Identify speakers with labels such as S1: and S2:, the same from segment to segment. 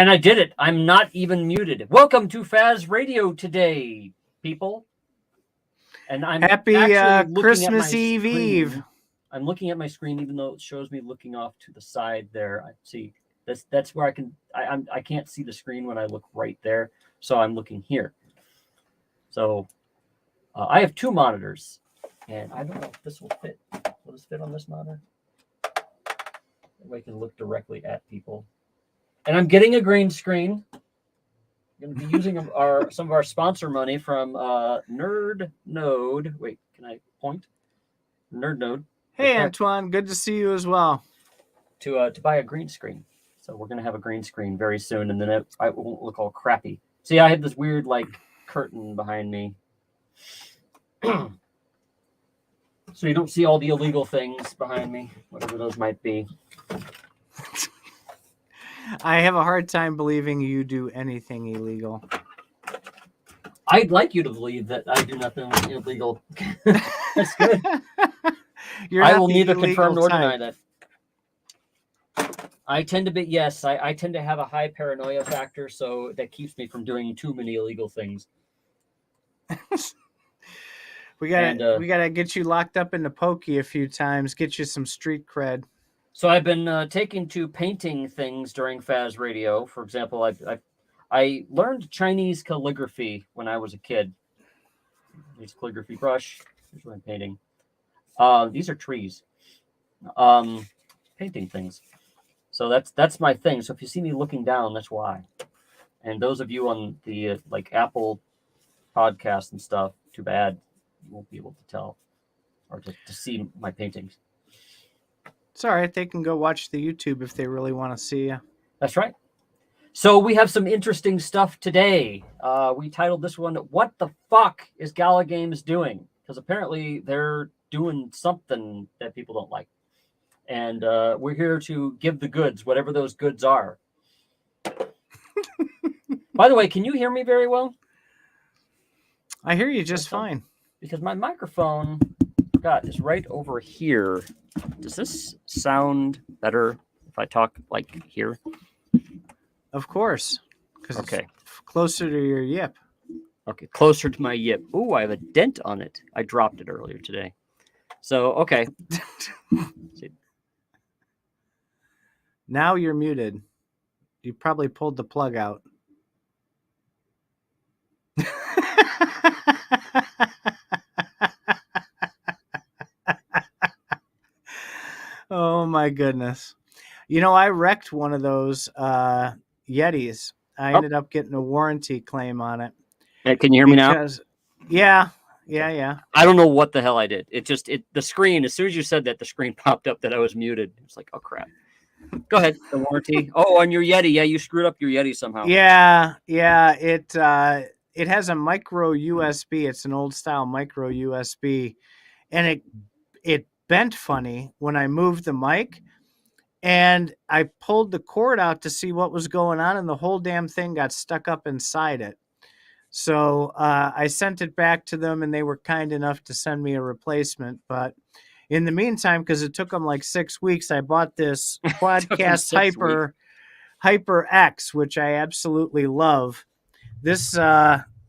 S1: And I did it. I'm not even muted. Welcome to Faz Radio today, people. And I'm
S2: happy
S1: actually
S2: Christmas Eve.
S1: I'm looking at my screen, even though it shows me looking off to the side there. I see that's where I can't see the screen when I look right there. So I'm looking here. So I have two monitors, and I don't know if this will fit. Will this fit on this monitor? That way I can look directly at people. And I'm getting a green screen. I'm going to be using some of our sponsor money from Nerd Node. Wait, can I point? Nerd Node.
S2: Hey, Antoine, good to see you as well.
S1: To buy a green screen. So we're going to have a green screen very soon, and then it won't look all crappy. See, I have this weird curtain behind me. So you don't see all the illegal things behind me, whatever those might be.
S2: I have a hard time believing you do anything illegal.
S1: I'd like you to believe that I do nothing illegal. That's good. I will neither confirm nor deny that. I tend to be, yes, I tend to have a high paranoia factor, so that keeps me from doing too many illegal things.
S2: We gotta get you locked up in the pokey a few times, get you some street cred.
S1: So I've been taking to painting things during Faz Radio. For example, I learned Chinese calligraphy when I was a kid. Here's a calligraphy brush. Here's what I'm painting. These are trees. Painting things. So that's my thing. So if you see me looking down, that's why. And those of you on the Apple podcast and stuff, too bad you won't be able to tell or to see my paintings.
S2: It's all right. They can go watch the YouTube if they really want to see you.
S1: That's right. So we have some interesting stuff today. We titled this one, "What the fuck is Gala Games doing?" Because apparently they're doing something that people don't like. And we're here to give the goods, whatever those goods are. By the way, can you hear me very well?
S2: I hear you just fine.
S1: Because my microphone, is right over here. Does this sound better if I talk like here?
S2: Of course. Because
S1: okay.
S2: It's closer to your yip.
S1: Okay, closer to my yip. Ooh, I have a dent on it. I dropped it earlier today. So, okay.
S2: Now you're muted. You probably pulled the plug out. Oh my goodness. You know, I wrecked one of those Yetis. I ended up getting a warranty claim on it.
S1: Can you hear me now?
S2: Yeah.
S1: I don't know what the hell I did. The screen, as soon as you said that, the screen popped up that I was muted. It's like, oh crap. Go ahead. The warranty. Oh, on your Yeti. Yeah, you screwed up your Yeti somehow.
S2: Yeah. It has a micro USB. It's an old style micro USB. And it bent funny when I moved the mic. And I pulled the cord out to see what was going on, and the whole damn thing got stuck up inside it. So I sent it back to them, and they were kind enough to send me a replacement. But in the meantime, because it took them like 6 weeks, I bought this Quadcast Hyper X, which I absolutely love.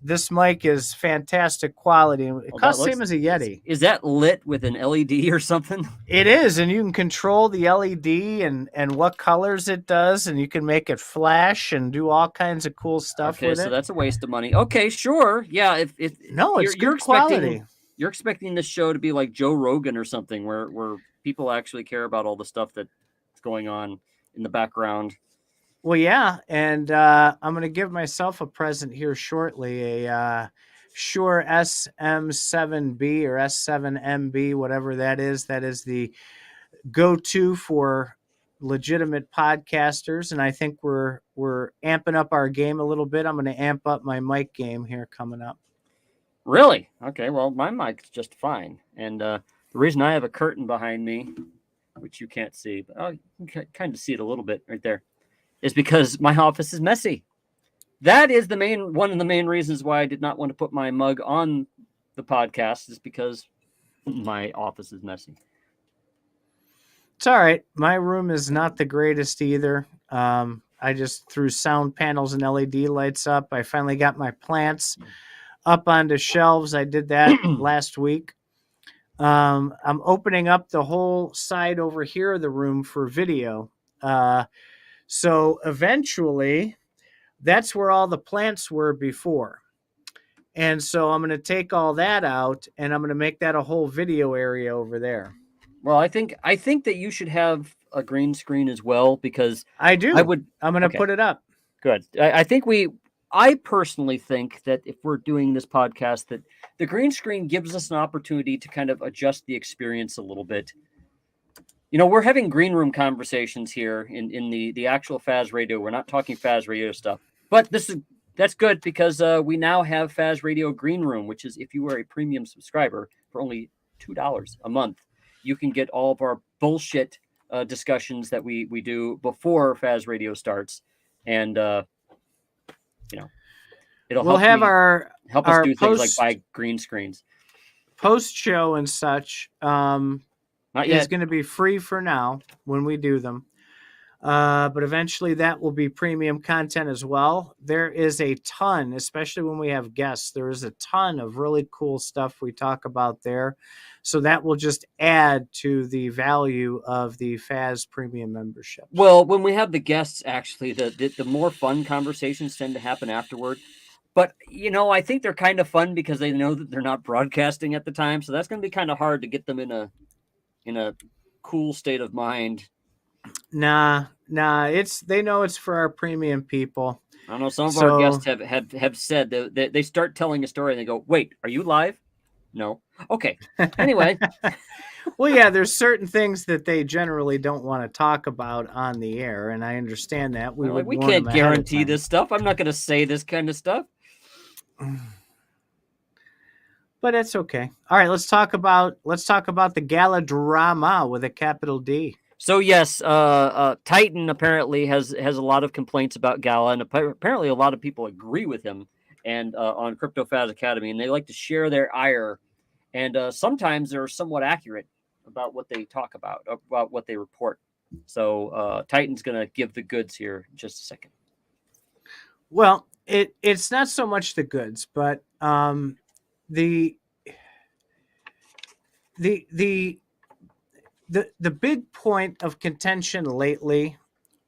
S2: This mic is fantastic quality. It costs the same as a Yeti.
S1: Is that lit with an LED or something?
S2: It is, and you can control the LED and what colors it does, and you can make it flash and do all kinds of cool stuff with it.
S1: Okay, so that's a waste of money. Okay, sure. Yeah,
S2: it's good quality.
S1: You're expecting this show to be like Joe Rogan or something, where people actually care about all the stuff that's going on in the background.
S2: Well, yeah, and I'm going to give myself a present here shortly, a Shure SM7B or S7MB, whatever that is. That is the go-to for legitimate podcasters, and I think we're amping up our game a little bit. I'm going to amp up my mic game here coming up.
S1: Really? Okay, well, my mic's just fine. And the reason I have a curtain behind me, which you can't see, but you can kind of see it a little bit right there, is because my office is messy. That is one of the main reasons why I did not want to put my mug on the podcast, is because my office is messy.
S2: It's all right. My room is not the greatest either. I just threw sound panels and LED lights up. I finally got my plants up onto shelves. I did that last week. I'm opening up the whole side over here of the room for video. So eventually, that's where all the plants were before. And so I'm going to take all that out, and I'm going to make that a whole video area over there.
S1: Well, I think that you should have a green screen as well, because
S2: I do. I'm going to put it up.
S1: Good. I personally think that if we're doing this podcast, that the green screen gives us an opportunity to kind of adjust the experience a little bit. You know, we're having green room conversations here in the actual Faz Radio. We're not talking Faz Radio stuff, but that's good, because we now have Faz Radio Green Room, which is, if you are a premium subscriber for only $2 a month, you can get all of our bullshit discussions that we do before Faz Radio starts, and you know, it'll help us do things like buy green screens.
S2: Post show and such is going to be free for now when we do them. But eventually that will be premium content as well. There is a ton, especially when we have guests, there is a ton of really cool stuff we talk about there. So that will just add to the value of the Faz premium membership.
S1: Well, when we have the guests, actually, the more fun conversations tend to happen afterward. But, you know, I think they're kind of fun because they know that they're not broadcasting at the time. So that's going to be kind of hard to get them in a cool state of mind.
S2: Nah, they know it's for our premium people.
S1: I don't know. Some of our guests have said that they start telling a story and they go, "Wait, are you live?" No. Okay. Anyway.
S2: Well, yeah, there's certain things that they generally don't want to talk about on the air, and I understand that.
S1: We can't guarantee this stuff. I'm not going to say this kind of stuff.
S2: But it's okay. All right, let's talk about the gala drama with a capital D.
S1: So yes, Titan apparently has a lot of complaints about Gala, and apparently a lot of people agree with him and on CryptoFaz Academy, and they like to share their ire, and sometimes they're somewhat accurate about what they talk about what they report. So Titan's going to give the goods here in just a second.
S2: Well, it's not so much the goods, but the big point of contention lately,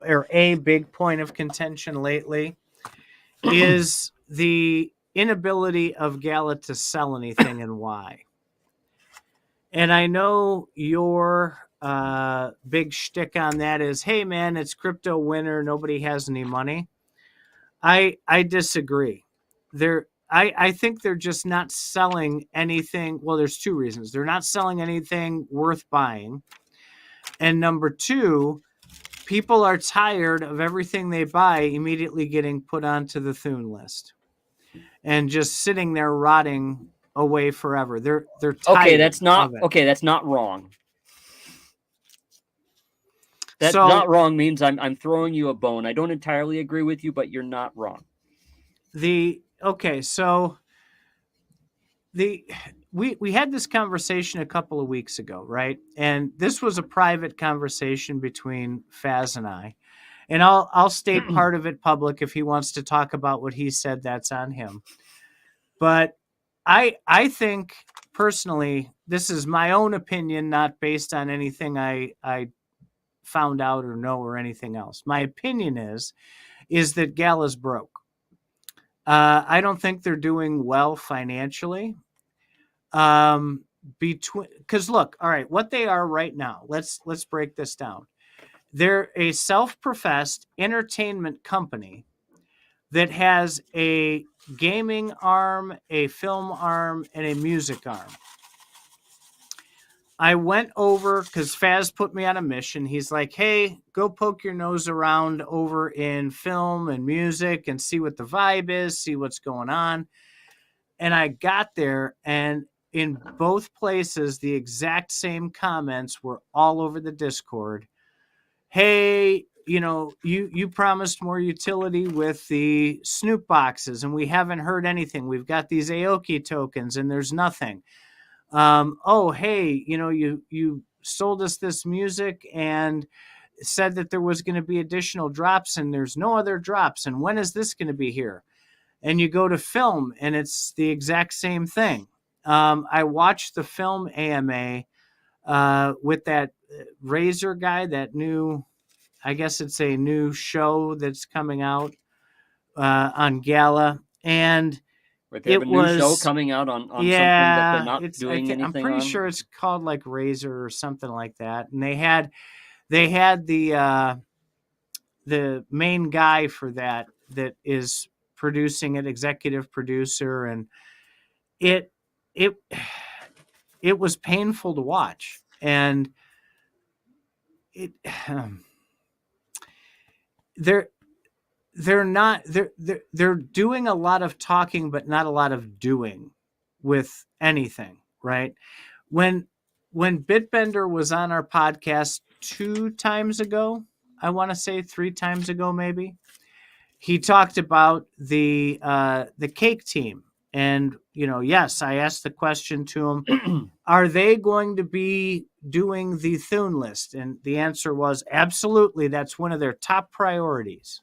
S2: or a big point of contention lately, is the inability of Gala to sell anything and why. And I know your big shtick on that is, hey man, it's crypto winter, nobody has any money. I disagree. I think they're just not selling anything. Well, there's two reasons. They're not selling anything worth buying. And number two, people are tired of everything they buy immediately getting put onto the Thune list and just sitting there rotting away forever. They're tired. That's not wrong.
S1: That's not wrong means I'm throwing you a bone. I don't entirely agree with you, but you're not wrong.
S2: We had this conversation a couple of weeks ago, right? And this was a private conversation between Faz and I. And I'll state part of it public. If he wants to talk about what he said, that's on him. But I think personally, this is my own opinion, not based on anything I found out or know or anything else. My opinion is that Gala's broke. I don't think they're doing well financially. Because look, all right, what they are right now, let's break this down. They're a self-professed entertainment company that has a gaming arm, a film arm, and a music arm. I went over because Faz put me on a mission. He's like, hey, go poke your nose around over in film and music and see what the vibe is, see what's going on. And I got there, and in both places, the exact same comments were all over the Discord. Hey, you promised more utility with the Snoop boxes, and we haven't heard anything. We've got these Aoki tokens, and there's nothing. Oh, hey, you sold us this music, and said that there was going to be additional drops, and there's no other drops. And when is this going to be here? And you go to film, and it's the exact same thing. I watched the film AMA with that Razor guy, that new, I guess it's a new show that's coming out on Gala. And
S1: Right, they have a new show coming out on something that they're not doing anything
S2: I'm pretty
S1: on.
S2: sure it's called like Razor or something like that. And they had the main guy for that is producing it, executive producer, and it was painful to watch. And they're doing a lot of talking, but not a lot of doing with anything, right? When Bitbender was on our podcast 2 times ago, I want to say 3 times ago, maybe, he talked about the cake team. And, yes, I asked the question to him, are they going to be doing the Thune list? And the answer was absolutely. That's one of their top priorities.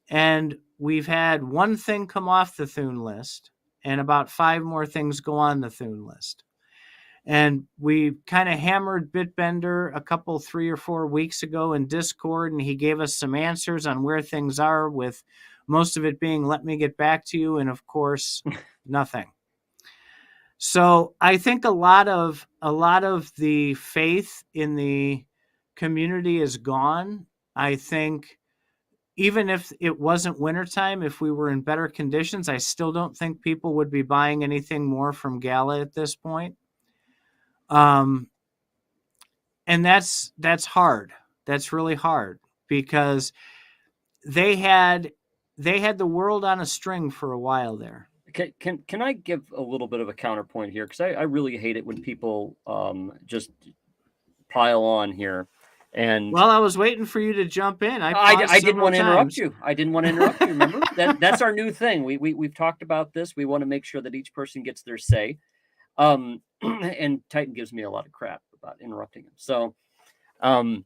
S2: And we've had one thing come off the Thune list and about 5 more things go on the Thune list. And we kind of hammered Bitbender a couple, 3 or 4 weeks ago in Discord, and he gave us some answers on where things are, with most of it being, let me get back to you. And of course, nothing. So I think a lot of the faith in the community is gone. I think even if it wasn't wintertime, if we were in better conditions, I still don't think people would be buying anything more from Gala at this point. And that's hard. That's really hard, because they had the world on a string for a while there.
S1: Can I give a little bit of a counterpoint here? Because I really hate it when people just pile on here. And
S2: well, I was waiting for you to jump in.
S1: I didn't want to interrupt you. I didn't want to interrupt you. Remember that's our new thing. We've talked about this. We want to make sure that each person gets their say. And Titan gives me a lot of crap about interrupting him. So, we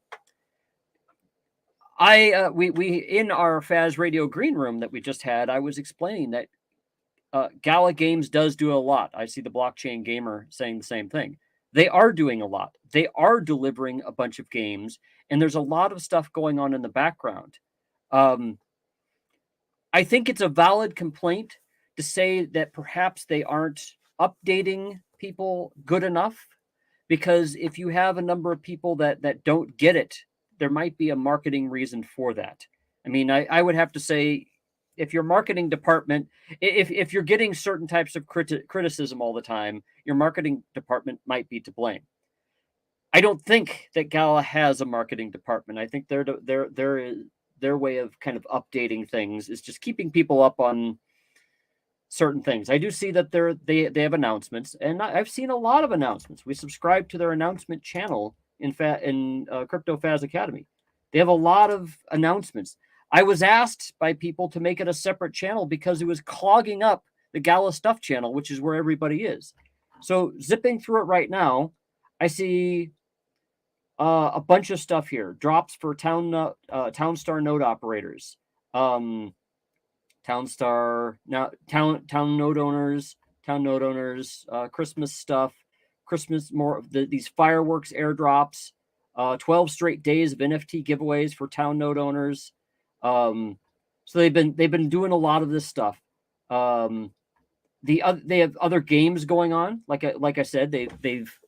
S1: in our Faz Radio green room that we just had, I was explaining that Gala Games does do a lot. I see the Blockchain Gamer saying the same thing. They are doing a lot. They are delivering a bunch of games, and there's a lot of stuff going on in the background. I think it's a valid complaint to say that perhaps they aren't updating people good enough, because if you have a number of people that don't get it, there might be a marketing reason for that. I mean, I would have to say, if your marketing department, if you're getting certain types of criticism all the time, your marketing department might be to blame. I don't think that Gala has a marketing department. I think their way of kind of updating things is just keeping people up on certain things. I do see that they have announcements, and I've seen a lot of announcements. We subscribe to their announcement channel in CryptoFaz Academy. They have a lot of announcements. I was asked by people to make it a separate channel because it was clogging up the Gala Stuff channel, which is where everybody is. So zipping through it right now, I see a bunch of stuff here. Drops for Townstar node operators, Townstar now town node owners, Christmas stuff, these fireworks airdrops, 12 straight days of NFT giveaways for town node owners. So they've been doing a lot of this stuff. They have other games going on. Like I said, they've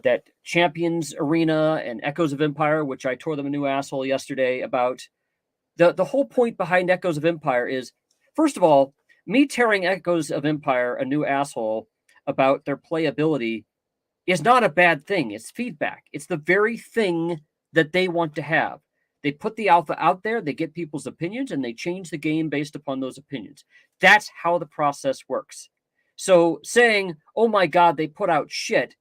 S1: that Champions Arena and Echoes of Empire, which I tore them a new asshole yesterday about. The whole point behind Echoes of Empire is, first of all, me tearing Echoes of Empire a new asshole about their playability is not a bad thing. It's feedback. It's the very thing that they want to have. They put the alpha out there, they get people's opinions, and they change the game based upon those opinions. That's how the process works. So saying, oh my God, they put out shit,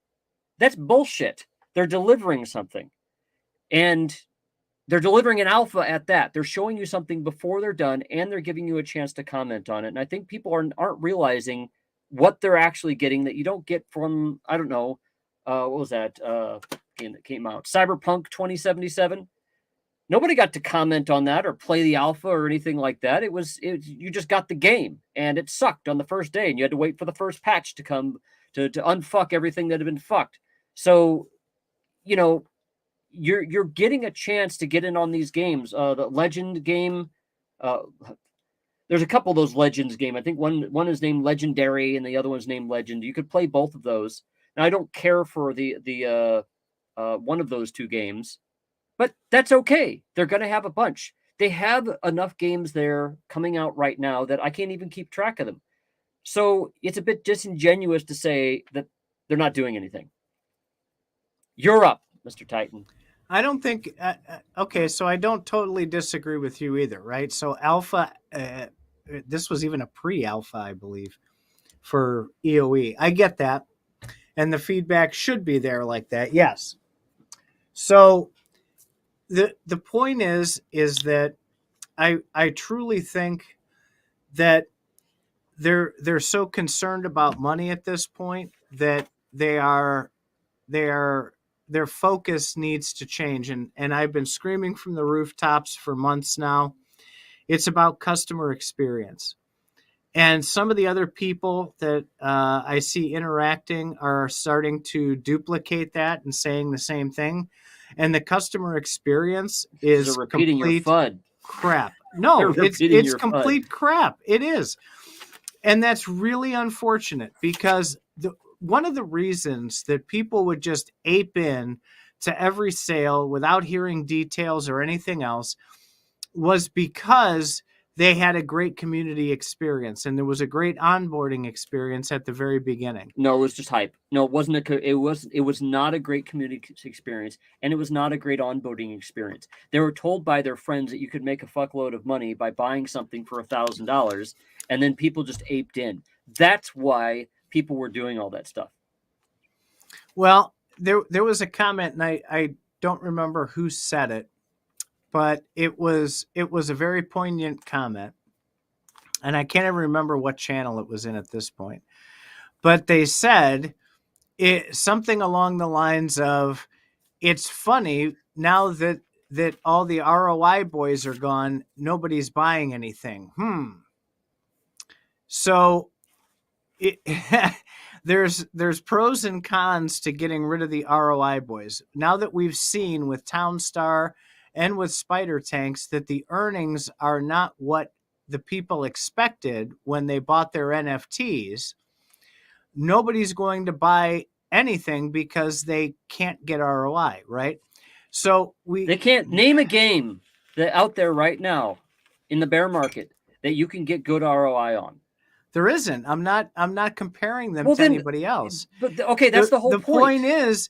S1: that's bullshit. They're delivering something. And they're delivering an alpha at that. They're showing you something before they're done, and they're giving you a chance to comment on it. And I think people aren't realizing what they're actually getting that you don't get from, I don't know, what was that game that came out? Cyberpunk 2077. Nobody got to comment on that or play the alpha or anything like that. You just got the game, and it sucked on the first day, and you had to wait for the first patch to come to unfuck everything that had been fucked. So, you know, you're getting a chance to get in on these games. The Legend game, there's a couple of those Legends game. I think one is named Legendary, and the other one's named Legend. You could play both of those. Now, I don't care for the one of those two games. But that's okay. They're going to have a bunch. They have enough games there coming out right now that I can't even keep track of them. So it's a bit disingenuous to say that they're not doing anything. You're up, Mr. Titan.
S2: I don't think. Okay, so I don't totally disagree with you either, right? So alpha, this was even a pre-alpha, I believe, for EOE. I get that, and the feedback should be there like that. Yes. So the point is that I truly think that they're so concerned about money at this point that their focus needs to change, and I've been screaming from the rooftops for months now. It's about customer experience. And some of the other people that I see interacting are starting to duplicate that and saying the same thing. And the customer experience is
S1: repeating
S2: complete
S1: your FUD.
S2: crap. No, it's complete crap. It is. And that's really unfortunate because one of the reasons that people would just ape in to every sale without hearing details or anything else was because they had a great community experience and there was a great onboarding experience at the very beginning.
S1: No, it was just hype. No, it wasn't it was not a great community experience, and it was not a great onboarding experience. They were told by their friends that you could make a fuckload of money by buying something for $1,000, and then people just aped in. That's why people were doing all that stuff.
S2: Well, there was a comment, and I don't remember who said it, but it was a very poignant comment, and I can't even remember what channel it was in at this point. But they said something along the lines of, "It's funny now that all the ROI boys are gone, nobody's buying anything." So there's pros and cons to getting rid of the ROI boys. Now that we've seen with Townstar and with Spider Tanks that the earnings are not what the people expected when they bought their NFTs, nobody's going to buy anything because they can't get ROI, right? So
S1: they can't name a game that out there right now in the bear market that you can get good ROI on.
S2: There isn't. I'm not comparing them to anybody else.
S1: But okay, that's the whole point.
S2: The point is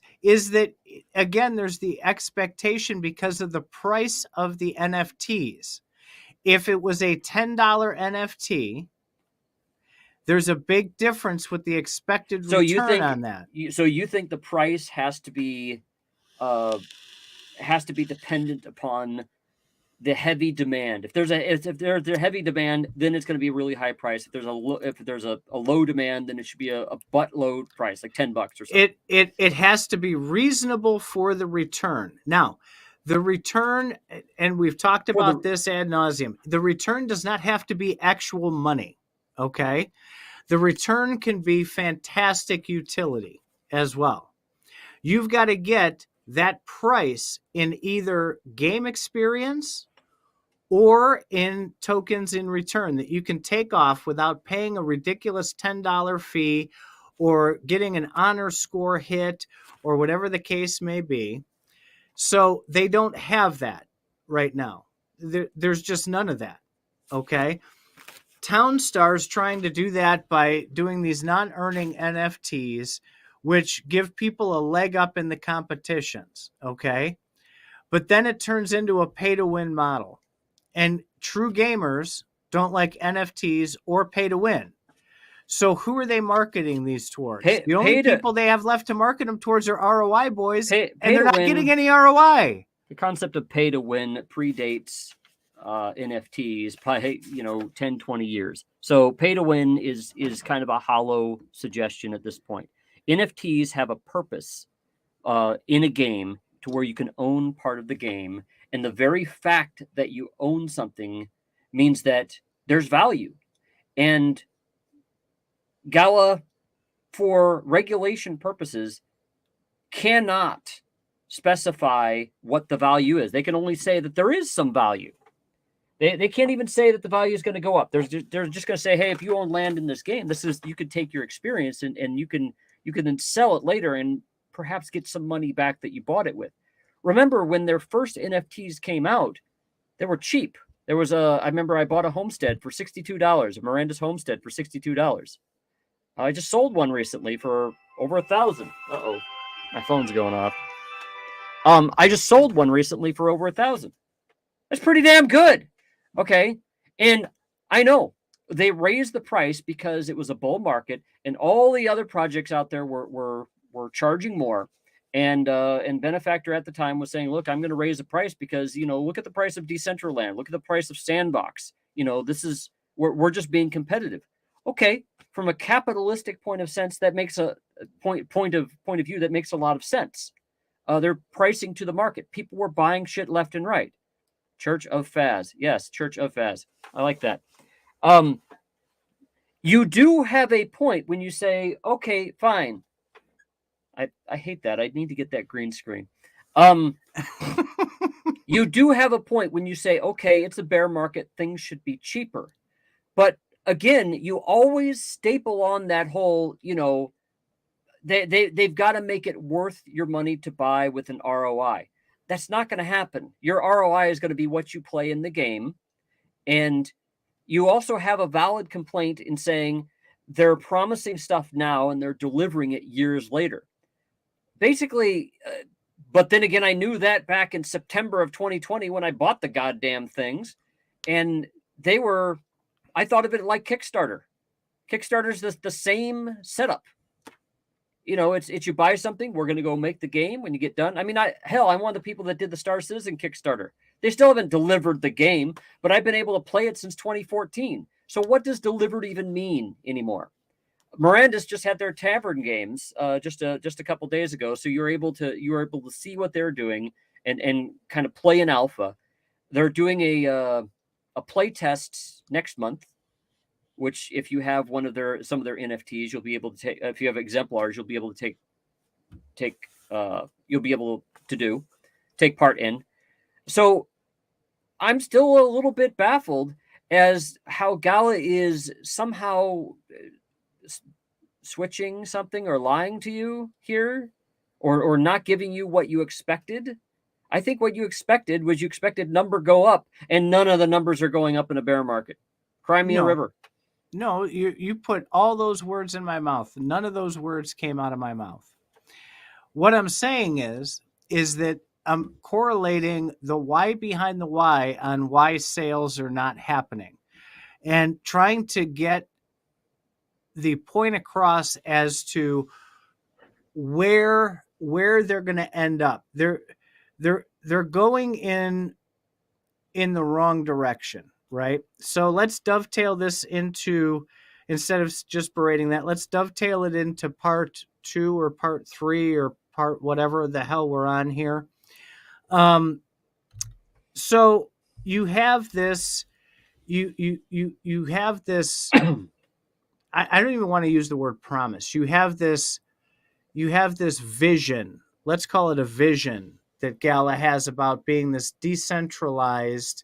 S2: that, again, there's the expectation because of the price of the NFTs. If it was a $10 NFT, there's a big difference with the expected return on that.
S1: So you think the price has to be dependent upon the heavy demand. If there's a heavy demand, then it's going to be a really high price. If there's a low demand, then it should be a buttload price, like $10 or something.
S2: It has to be reasonable for the return. Now, the return, and we've talked about this ad nauseum, the return does not have to be actual money. Okay, the return can be fantastic utility as well. You've got to get that price in either game experience or in tokens in return that you can take off without paying a ridiculous $10 fee or getting an honor score hit or whatever the case may be. So they don't have that right now. There's just none of that. Okay. Townstar's trying to do that by doing these non-earning NFTs, which give people a leg up in the competitions, okay? But then it turns into a pay-to-win model. And true gamers don't like NFTs or pay-to-win. So who are they marketing these towards? The only people they have left to market them towards are ROI boys, and they're not getting any ROI.
S1: The concept of pay-to-win predates NFTs by 10, 20 years. So pay-to-win is kind of a hollow suggestion at this point. NFTs have a purpose in a game to where you can own part of the game, And the very fact that you own something means that there's value. And Gala, for regulation purposes, cannot specify what the value is. They can only say that there is some value. They can't even say that the value is going to go up. They're just going to say, hey, if you own land in this game, you could take your experience and you can then sell it later and perhaps get some money back that you bought it with. Remember when their first NFTs came out, they were cheap. I remember I bought a homestead for $62, a Miranda's homestead for $62. I just sold one recently for over $1,000. Uh-oh, my phone's going off. I just sold one recently for over $1,000. That's pretty damn good. Okay. And I know they raised the price because it was a bull market and all the other projects out there were charging more. And Benefactor at the time was saying, look, I'm going to raise the price because, look at the price of Decentraland. Look at the price of Sandbox. We're just being competitive. Okay. From a capitalistic point of sense, that makes a point of view that makes a lot of sense. They're pricing to the market. People were buying shit left and right. Church of Faz. Yes, Church of Faz. I like that. You do have a point when you say, okay, fine. I hate that. I need to get that green screen. You do have a point when you say, okay, it's a bear market. Things should be cheaper. But again, you always staple on that whole, they've got to make it worth your money to buy with an ROI. That's not going to happen. Your ROI is going to be what you play in the game. And you also have a valid complaint in saying they're promising stuff now and they're delivering it years later. Basically, but then again, I knew that back in September of 2020 when I bought the goddamn things. And I thought of it like Kickstarter. Kickstarter's the same setup. It's you buy something, we're going to go make the game when you get done. I mean, I'm one of the people that did the Star Citizen Kickstarter. They still haven't delivered the game, but I've been able to play it since 2014. So what does delivered even mean anymore? Miranda's just had their tavern games just a couple days ago, so you were able to see what they're doing and kind of play in alpha. They're doing a play test next month, which if you have some of their NFTs, you'll be able to take. If you have exemplars, you'll be able to take part in. So I'm still a little bit baffled as how Gala is somehow switching something or lying to you here, or not giving you what you expected. I think what you expected was number go up, and none of the numbers are going up in a bear market. Cry me a river.
S2: No, you put all those words in my mouth. None of those words came out of my mouth. What I'm saying is that I'm correlating the why behind the why on why sales are not happening and trying to get the point across as to where they're going to end up. They're going in the wrong direction. Right. So let's dovetail this into, instead of just berating that, let's dovetail it into part 2 or part 3 or part whatever the hell we're on here. So you have this, you have this, I don't even want to use the word promise. You have this vision. Let's call it a vision that Gala has about being this decentralized,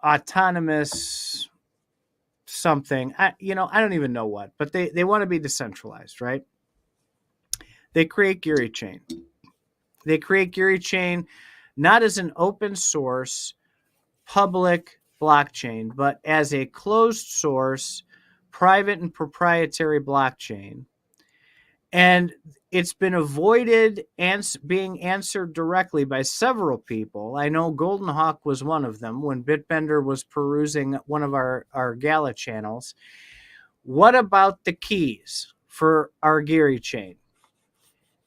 S2: autonomous something. I don't even know what, but they want to be decentralized, right? They create GYRI chain. They create GYRI chain not as an open source public blockchain, but as a closed source, private and proprietary blockchain. And it's been avoided and being answered directly by several people. I know Golden Hawk was one of them when Bitbender was perusing one of our Gala channels. What about the keys for our GYRI chain?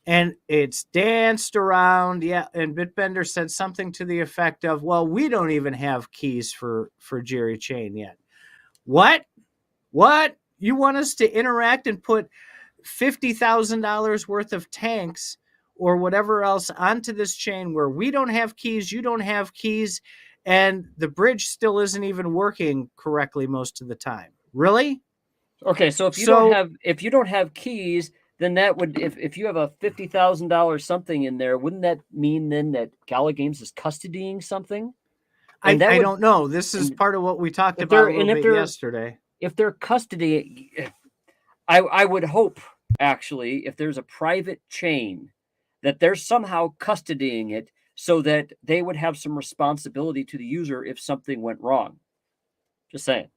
S2: And it's danced around. Yeah. And Bitbender said something to the effect of, well, we don't even have keys for GYRI chain yet. What? You want us to interact and put $50,000 worth of tanks or whatever else onto this chain where we don't have keys, you don't have keys, and the bridge still isn't even working correctly most of the time. Really?
S1: Okay, so if you don't have keys, then that would, if you have a $50,000 something in there, wouldn't that mean then that Gala Games is custodying something? And
S2: I don't know. This is part of what we talked about a little bit yesterday.
S1: If they're custody, I would hope, actually, if there's a private chain, that they're somehow custodying it so that they would have some responsibility to the user if something went wrong. Just saying.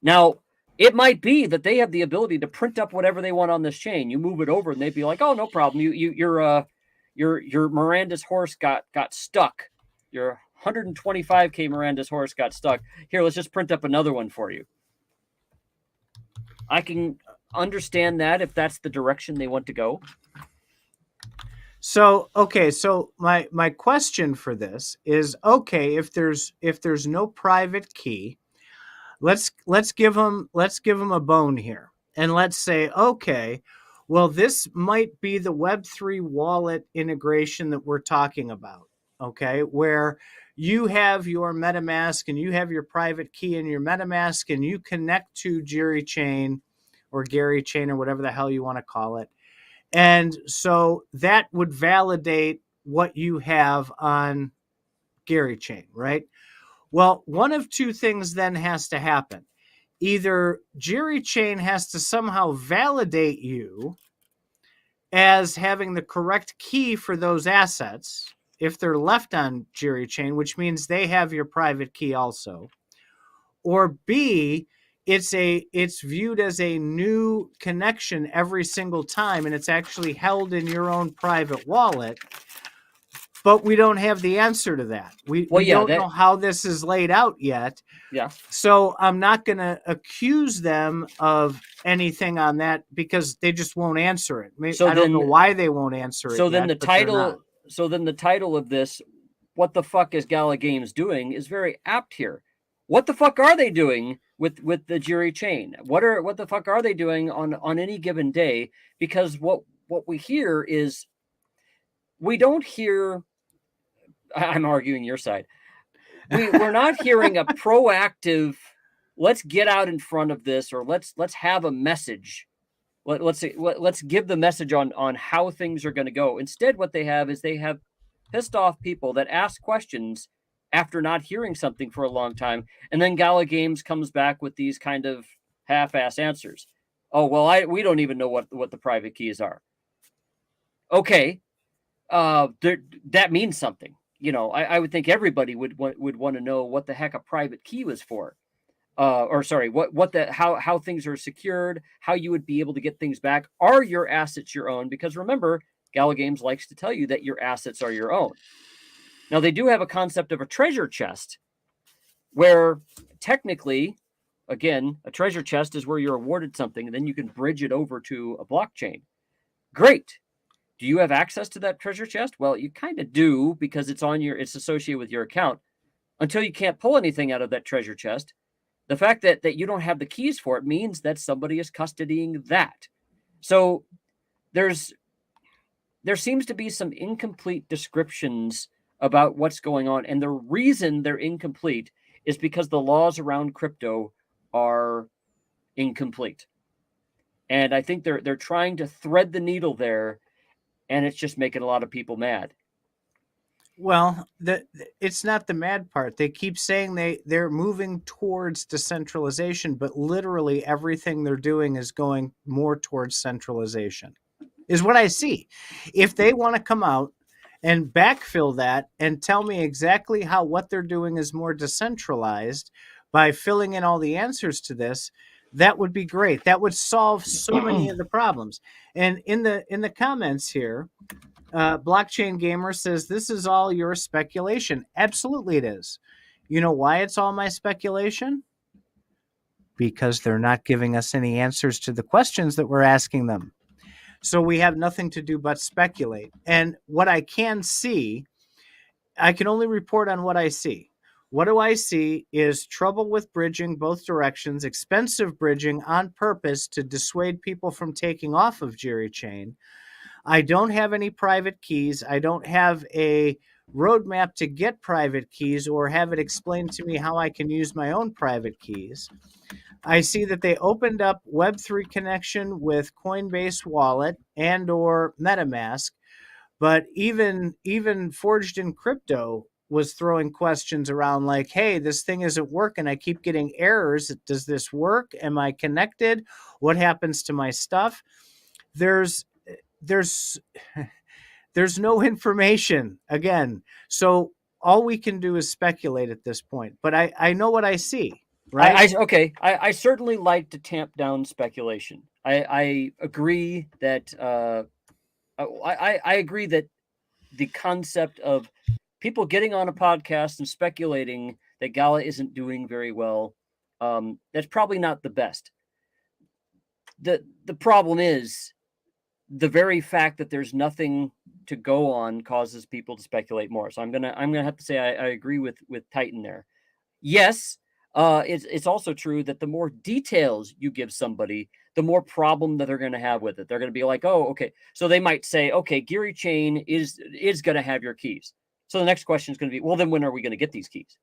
S1: Now, it might be that they have the ability to print up whatever they want on this chain. You move it over, and they'd be like, "Oh, no problem. Your Miranda's horse got stuck. Your 125K Miranda's horse got stuck. Here, let's just print up another one for you." I can understand that if that's the direction they want to go.
S2: So, okay, so my question for this is, okay, if there's no private key, let's give them a bone here, and let's say, okay, well, this might be the Web3 wallet integration that we're talking about, okay, where you have your MetaMask and you have your private key in your MetaMask and you connect to GYRI chain or GYRI chain or whatever the hell you want to call it. And so that would validate what you have on GYRI chain, right? Well, one of two things then has to happen. Either GYRI chain has to somehow validate you as having the correct key for those assets if they're left on GYRI chain, which means they have your private key also. Or B, it's viewed as a new connection every single time, and it's actually held in your own private wallet. But we don't have the answer to that. We don't know how this is laid out yet.
S1: Yeah.
S2: So I'm not going to accuse them of anything on that because they just won't answer it. I don't know why they won't answer it.
S1: So then the title of this, "What the fuck is Gala Games doing?" is very apt here. What the fuck are they doing with the GYRI chain? What the fuck are they doing on any given day? Because what we hear is, we don't hear. I'm arguing your side. We're not hearing a proactive, let's get out in front of this, or let's have a message. Let's give the message on how things are going to go. Instead, what they have is they have pissed off people that ask questions after not hearing something for a long time, and then Gala Games comes back with these kind of half-ass answers. Oh, well, we don't even know what the private keys are. Okay, that means something. You know, I would think everybody would want to know what the heck a private key was for. How things are secured, how you would be able to get things back. Are your assets your own? Because remember, Gala Games likes to tell you that your assets are your own. Now, they do have a concept of a treasure chest, where technically, again, a treasure chest is where you're awarded something, and then you can bridge it over to a blockchain. Great. Do you have access to that treasure chest? Well, you kind of do, because it's associated with your account. Until you can't pull anything out of that treasure chest, the fact that you don't have the keys for it means that somebody is custodying that. So there seems to be some incomplete descriptions about what's going on. And the reason they're incomplete is because the laws around crypto are incomplete. And I think they're trying to thread the needle there, and it's just making a lot of people mad.
S2: Well, it's not the mad part. They keep saying they're moving towards decentralization, but literally everything they're doing is going more towards centralization, is what I see. If they want to come out and backfill that and tell me exactly how what they're doing is more decentralized by filling in all the answers to this, that would be great. That would solve so many of the problems. And in the comments here, Blockchain Gamer says, this is all your speculation. Absolutely it is. You know why it's all my speculation? Because they're not giving us any answers to the questions that we're asking them. So we have nothing to do but speculate. And what I can see, I can only report on what I see. What do I see is trouble with bridging both directions, expensive bridging on purpose to dissuade people from taking off of GYRI chain. I don't have any private keys. I don't have a roadmap to get private keys or have it explained to me how I can use my own private keys. I see that they opened up Web3 connection with Coinbase Wallet and or MetaMask, but even Forged in Crypto was throwing questions around like, hey, this thing isn't working. I keep getting errors. Does this work? Am I connected? What happens to my stuff? There's there's no information again. So all we can do is speculate at this point. But I know what I see, right?
S1: I certainly like to tamp down speculation. I agree that I agree that the concept of people getting on a podcast and speculating that Gala isn't doing very well, that's probably not the best. The problem is the very fact that there's nothing to go on causes people to speculate more. So I'm gonna have to say I agree with Titan there. Yes, it's also true that the more details you give somebody, the more problem that they're going to have with it. They're going to be like, oh, okay. So they might say, okay, GYRI chain is going to have your keys. So the next question is going to be, well, then when are we going to get these keys?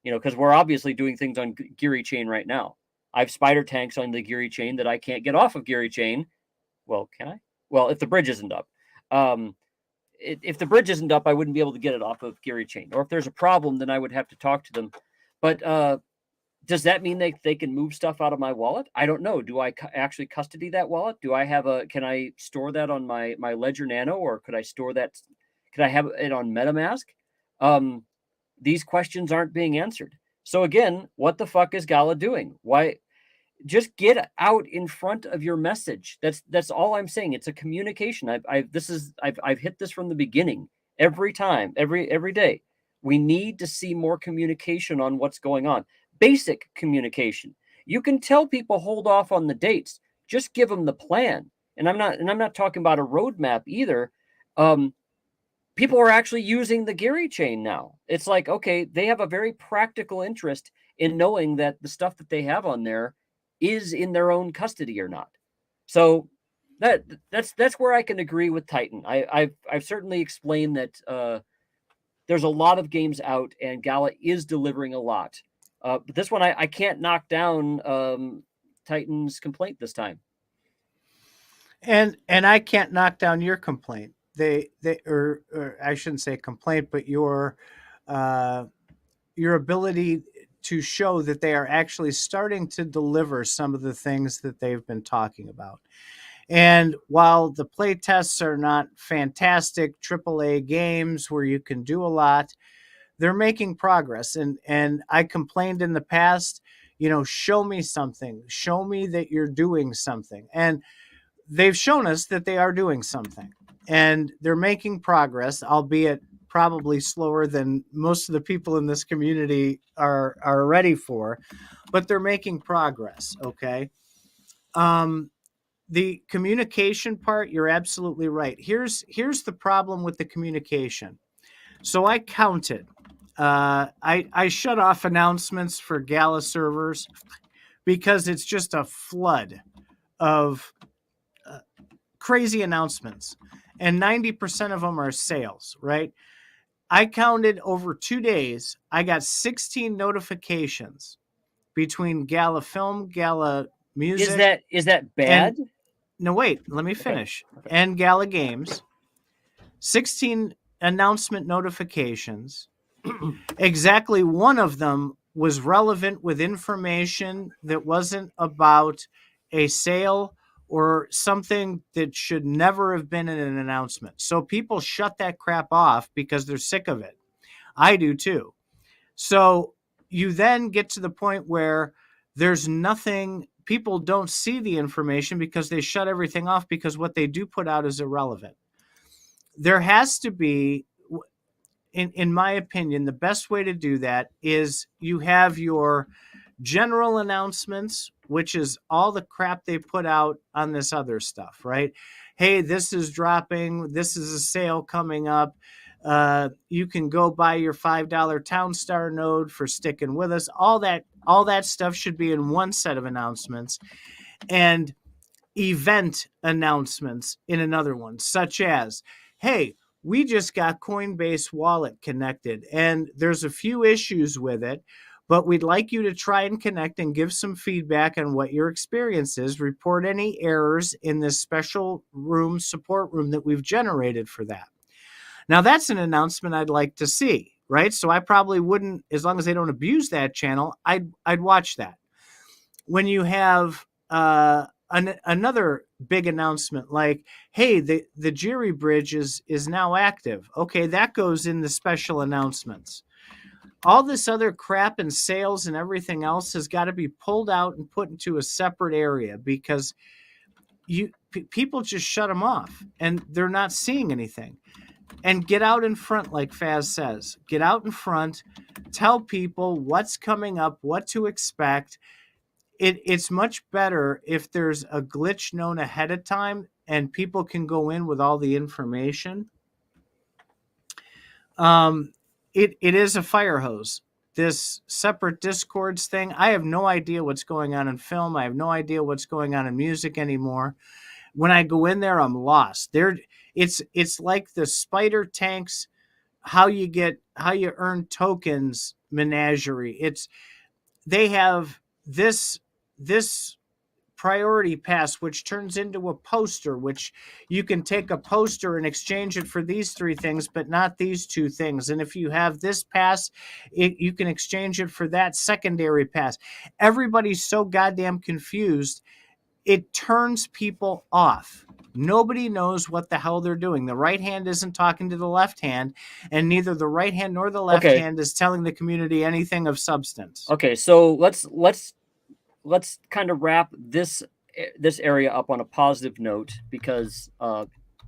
S1: Because we're obviously doing things on GYRI chain right now. I have spider tanks on the GYRI chain that I can't get off of GYRI chain. Well, can I? Well, if the bridge isn't up. If the bridge isn't up, I wouldn't be able to get it off of GYRI chain. Or if there's a problem, then I would have to talk to them. But does that mean they can move stuff out of my wallet? I don't know. Do I actually custody that wallet? Can I store that on my Ledger Nano, or could I store that? Could I have it on MetaMask? These questions aren't being answered. So again, what the fuck is Gala doing? Why? Just get out in front of your message. That's all I'm saying. It's a communication. I've hit this from the beginning. Every time, every day. We need to see more communication on what's going on. Basic communication. You can tell people hold off on the dates. Just give them the plan. And I'm not talking about a roadmap either. People are actually using the GYRI chain now. It's like, okay, they have a very practical interest in knowing that the stuff that they have on there is in their own custody or not. So that's where I can agree with Titan. I've certainly explained that there's a lot of games out, and Gala is delivering a lot. But this one, I can't knock down Titan's complaint this time.
S2: And I can't knock down your complaint. Or I shouldn't say complaint, but your ability to show that they are actually starting to deliver some of the things that they've been talking about. And while the play tests are not fantastic AAA games where you can do a lot, they're making progress. And I complained in the past, show me something, show me that you're doing something. And they've shown us that they are doing something, and they're making progress, albeit probably slower than most of the people in this community are ready for, but they're making progress. Okay. The communication part, you're absolutely right. Here's the problem with the communication. So I counted. I shut off announcements for Gala servers because it's just a flood of crazy announcements, and 90% of them are sales, right? I counted over 2 days. I got 16 notifications between Gala Film, Gala Music.
S1: Is that bad?
S2: No, wait, let me finish. Okay. And Gala Games. 16 announcement notifications. Exactly one of them was relevant with information that wasn't about a sale or something that should never have been in an announcement. So people shut that crap off because they're sick of it. I do too. So you then get to the point where there's nothing, people don't see the information because they shut everything off because what they do put out is irrelevant. There has to be, in my opinion, the best way to do that is you have your general announcements, which is all the crap they put out on this other stuff, right? Hey, this is dropping. This is a sale coming up. You can go buy your $5 Townstar node for sticking with us. All that stuff should be in one set of announcements. And event announcements in another one, such as, hey, we just got Coinbase wallet connected and there's a few issues with it, but we'd like you to try and connect and give some feedback on what your experience is. Report any errors in this special room, support room that we've generated for that. Now, that's an announcement I'd like to see, right? So I probably wouldn't, as long as they don't abuse that channel, I'd watch that. When you have another big announcement like, hey, the GYRI bridge is now active. Okay, that goes in the special announcements. All this other crap and sales and everything else has got to be pulled out and put into a separate area, because people just shut them off and they're not seeing anything. And get out in front, like Faz says. Get out in front, tell people what's coming up, what to expect. It's much better if there's a glitch known ahead of time and people can go in with all the information. It is a fire hose. This separate Discords thing, I have no idea what's going on in film. I have no idea what's going on in music anymore. When I go in there, I'm lost. It's like the spider tanks, how you earn tokens menagerie. They have this priority pass, which turns into a poster, which you can take a poster and exchange it for these 3 things, but not these 2 things. And if you have this pass, you can exchange it for that secondary pass. Everybody's so goddamn confused. It turns people off. Nobody knows what the hell they're doing. The right hand isn't talking to the left hand, and neither the right hand nor the left hand is telling the community anything of substance.
S1: Okay, so let's kind of wrap this area up on a positive note, because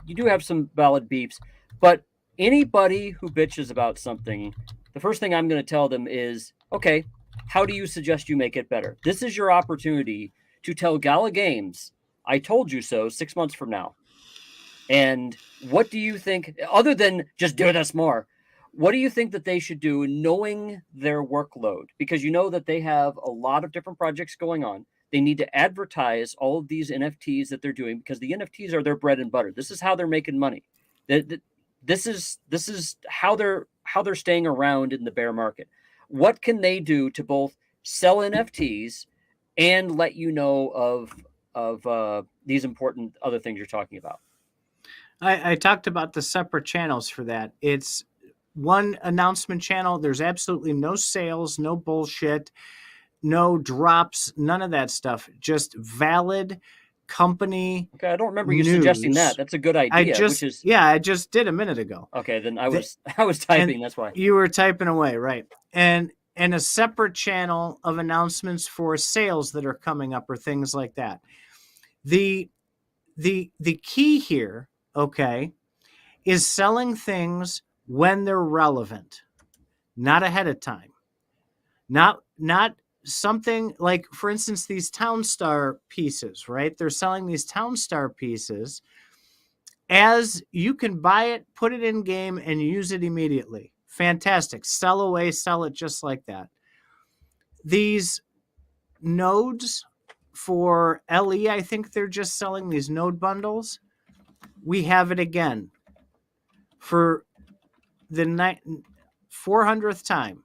S1: you do have some valid beeps, but anybody who bitches about something, the first thing I'm going to tell them is, okay, how do you suggest you make it better? This is your opportunity to tell Gala Games, I told you so 6 months from now. And what do you think, other than just do this more, what do you think that they should do, knowing their workload? Because you know that they have a lot of different projects going on. They need to advertise all of these NFTs that they're doing, because the NFTs are their bread and butter. This is how they're making money. This is how they're staying around in the bear market. What can they do to both sell NFTs and let you know of these important other things you're talking about?
S2: I talked about the separate channels for that. It's one announcement channel. There's absolutely no sales, no bullshit, no drops, none of that stuff. Just valid company.
S1: Okay, I don't remember you suggesting that. That's a good idea.
S2: I just did a minute ago.
S1: Okay, then I was typing. That's why
S2: you were typing away, right? And a separate channel of announcements for sales that are coming up or things like that. The key here, okay, is selling things when they're relevant, not ahead of time. Not something like, for instance, these Townstar pieces, right? They're selling these Townstar pieces as you can buy it, put it in game, and use it immediately. Fantastic. Sell away, sell it just like that. These nodes for LE, I think they're just selling these node bundles. We have it again for the 400th time.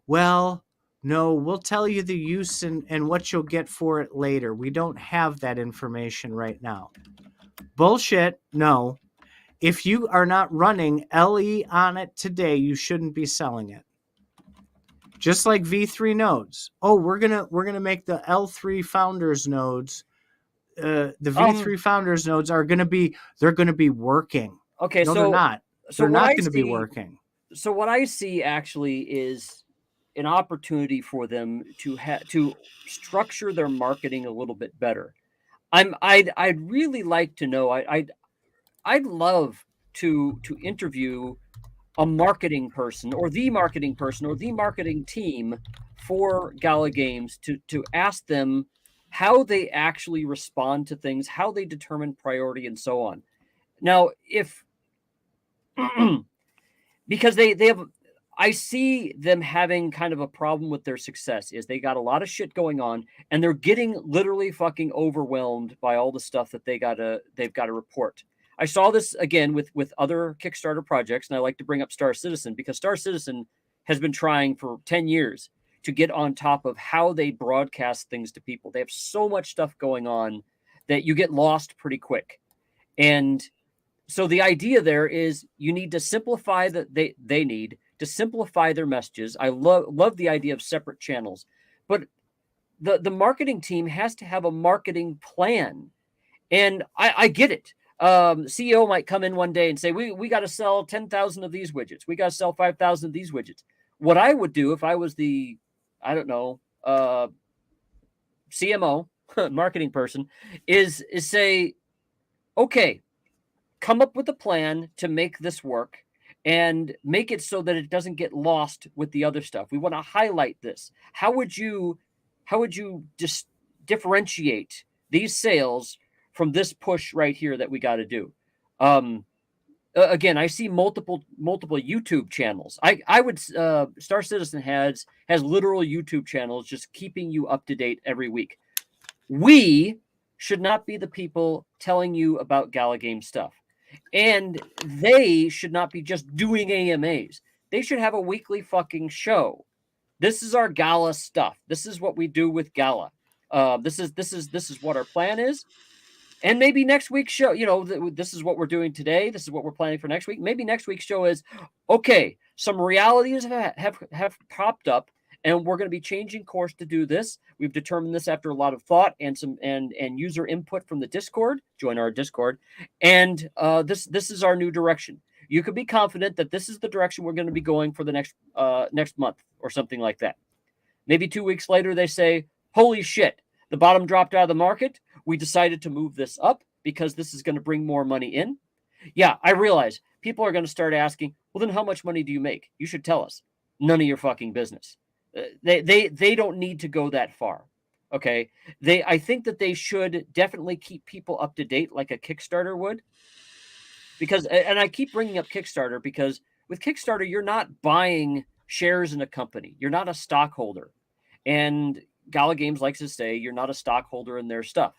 S2: Well, no, we'll tell you the use and what you'll get for it later. We don't have that information right now. Bullshit. No. If you are not running LE on it today, you shouldn't be selling it. Just like V3 nodes. Oh, we're gonna make the L3 founders nodes. The V3 founders nodes are gonna be working.
S1: Okay,
S2: no,
S1: so
S2: they're not.
S1: So
S2: they're not going to be working.
S1: So what I see actually is an opportunity for them to structure their marketing a little bit better. I'd really like to know. I'd love to interview a marketing person or the marketing team for Gala Games to ask them how they actually respond to things, how they determine priority, and so on. Now, if because they have, I see them having kind of a problem with their success is they got a lot of shit going on and they're getting literally fucking overwhelmed by all the stuff that they've got to report. I saw this again with other Kickstarter projects, and I like to bring up Star Citizen because Star Citizen has been trying for 10 years to get on top of how they broadcast things to people. They have so much stuff going on that you get lost pretty quick. And so the idea there is you need to simplify they need to simplify their messages. I love the idea of separate channels, but the marketing team has to have a marketing plan. And I get it. CEO might come in one day and say, we got to sell 10,000 of these widgets. We got to sell 5,000 of these widgets. What I would do if I was the, I don't know, CMO, marketing person, is say, okay, come up with a plan to make this work and make it so that it doesn't get lost with the other stuff. We want to highlight this. How would you just differentiate these sales from this push right here that we got to do? Again, I see multiple YouTube channels. I would Star Citizen has literal YouTube channels just keeping you up to date every week. We should not be the people telling you about Gala Games stuff. And they should not be just doing AMAs. They should have a weekly fucking show. This is our Gala stuff. This is what we do with Gala. This is what our plan is. And maybe next week's show, this is what we're doing today. This is what we're planning for next week. Maybe next week's show is, okay, some realities have popped up, and we're going to be changing course to do this. We've determined this after a lot of thought and some and user input from the Discord. Join our Discord, and this is our new direction. You could be confident that this is the direction we're going to be going for the next month or something like that. Maybe 2 weeks later, they say, "Holy shit, the bottom dropped out of the market. We decided to move this up because this is going to bring more money in." Yeah, I realize people are going to start asking, well, then how much money do you make? You should tell us. None of your fucking business. They don't need to go that far. Okay. I think that they should definitely keep people up to date like a Kickstarter would. Because, and I keep bringing up Kickstarter because with Kickstarter, you're not buying shares in a company. You're not a stockholder. And Gala Games likes to say you're not a stockholder in their stuff.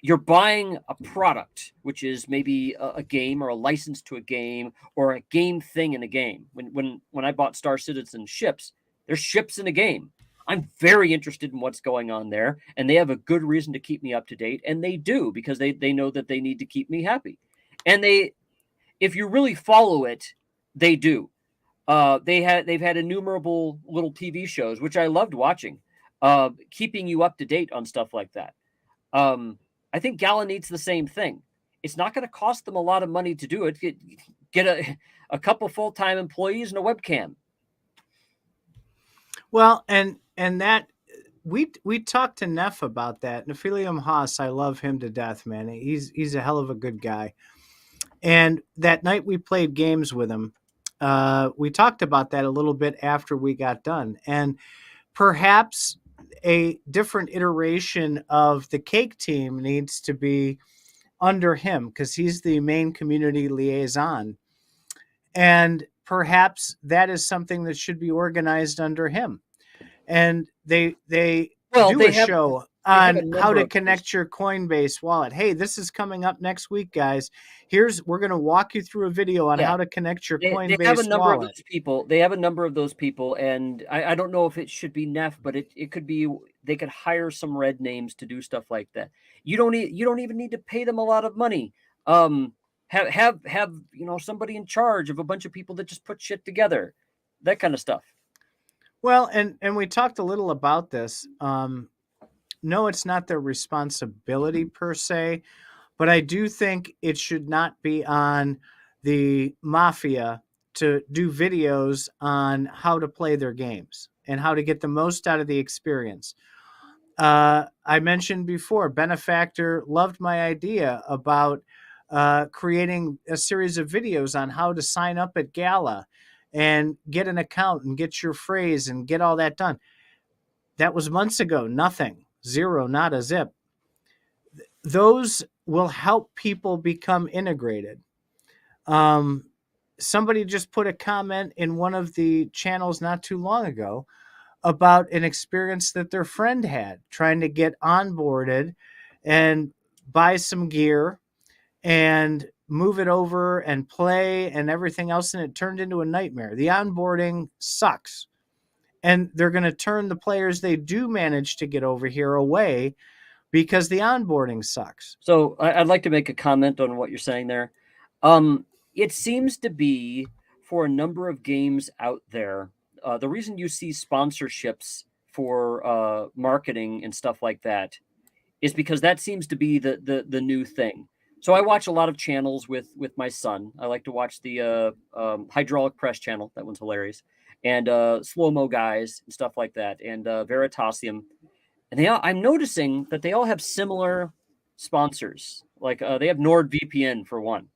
S1: You're buying a product, which is maybe a game or a license to a game or a game thing in a game. When I bought Star Citizen ships, there's ships in a game. I'm very interested in what's going on there, and they have a good reason to keep me up to date, and they do because they know that they need to keep me happy. And if you really follow it, they do. They've had innumerable little TV shows, which I loved watching, keeping you up to date on stuff like that. I think Gala needs the same thing. It's not going to cost them a lot of money to do it. Get a couple full-time employees and a webcam.
S2: Well, and that we talked to Neff about that. Nephilium Haas, I love him to death, man. He's a hell of a good guy. And that night we played games with him. We talked about that a little bit after we got done. And perhaps a different iteration of the cake team needs to be under him because he's the main community liaison. And perhaps that is something that should be organized under him. And they do a show on how to connect your Coinbase wallet. Hey, this is coming up next week, guys. We're going to walk you through a video on how to connect your Coinbase
S1: they have a number
S2: wallet.
S1: Of those people. They have a number of those people, and I don't know if it should be Neff, but it could be. They could hire some red names to do stuff like that. You don't even need to pay them a lot of money. Have somebody in charge of a bunch of people that just put shit together, that kind of stuff.
S2: Well, and we talked a little about this. No, it's not their responsibility per se, but I do think it should not be on the mafia to do videos on how to play their games and how to get the most out of the experience. I mentioned before, Benefactor loved my idea about creating a series of videos on how to sign up at Gala and get an account and get your phrase and get all that done. That was months ago. Nothing. Zero, not a zip. Those will help people become integrated. somebody just put a comment in one of the channels not too long ago about an experience that their friend had trying to get onboarded and buy some gear and move it over and play and everything else, and it turned into a nightmare. The onboarding sucks, and they're going to turn the players they do manage to get over here away because the onboarding sucks.
S1: So I'd like to make a comment on what you're saying there. It seems to be for a number of games out there, the reason you see sponsorships for marketing and stuff like that is because that seems to be the new thing. So I watch a lot of channels with my son. I like to watch the hydraulic press channel. That one's hilarious. And slow mo guys and stuff like that. And Veritasium. And I'm noticing that they all have similar sponsors. Like they have NordVPN for one.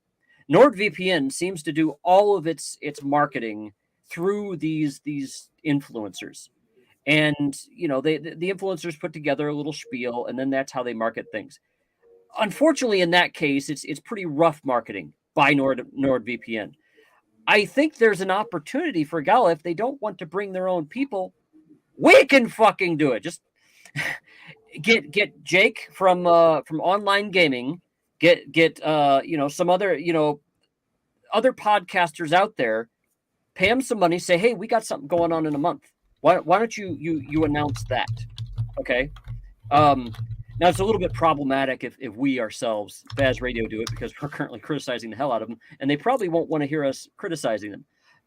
S1: NordVPN seems to do all of its marketing through these influencers. And the influencers put together a little spiel, and then that's how they market things. Unfortunately, in that case, it's pretty rough marketing by NordVPN. I think there's an opportunity for Gala if they don't want to bring their own people. We can fucking do it. Just get Jake from online gaming. Get some other other podcasters out there. Pay them some money. Say, hey, we got something going on in a month. Why don't you announce that? Okay. Now it's a little bit problematic if we ourselves, Faz Radio, do it because we're currently criticizing the hell out of them, and they probably won't want to hear us criticizing them.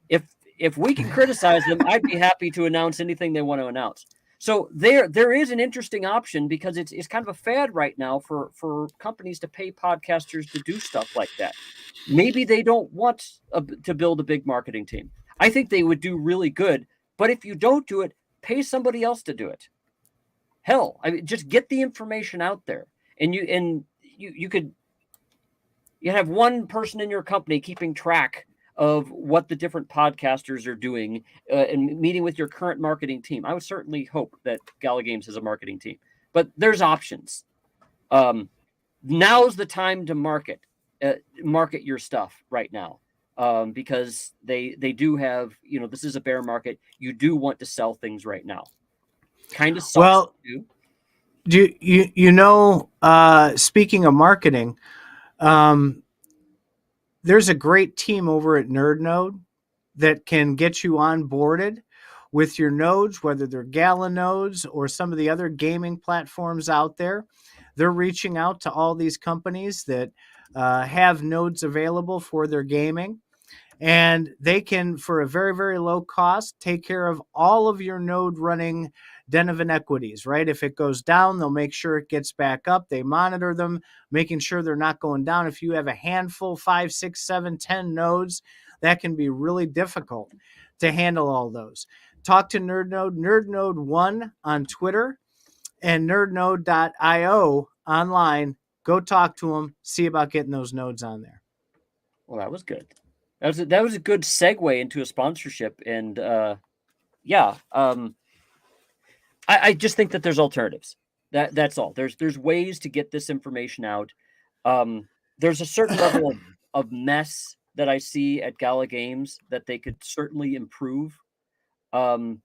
S1: If we can criticize them, I'd be happy to announce anything they want to announce. So there is an interesting option because it's kind of a fad right now for companies to pay podcasters to do stuff like that. Maybe they don't want to build a big marketing team. I think they would do really good, but if you don't do it, pay somebody else to do it. Hell, I mean, just get the information out there, and you could have one person in your company keeping track of what the different podcasters are doing and meeting with your current marketing team. I would certainly hope that Gala Games has a marketing team, but there's options. Now's the time to market your stuff right now because they do have, this is a bear market. You do want to sell things right now. Kind of sucks.
S2: Well, speaking of marketing, there's a great team over at NerdNode that can get you onboarded with your nodes, whether they're Gala nodes or some of the other gaming platforms out there. They're reaching out to all these companies that have nodes available for their gaming. And they can, for a very, very low cost, take care of all of your node running den of inequities, right? If it goes down, they'll make sure it gets back up. They monitor them, making sure they're not going down. If you have a handful, 5, 6, 7, 10 nodes, that can be really difficult to handle all those. Talk to NerdNode, NerdNode1 on Twitter, and nerdnode.io online. Go talk to them, see about getting those nodes on there.
S1: Well, that was good. That was a good segue into a sponsorship, and I just think that there's alternatives. That's all. There's ways to get this information out. There's a certain level of mess that I see at Gala Games that they could certainly improve. And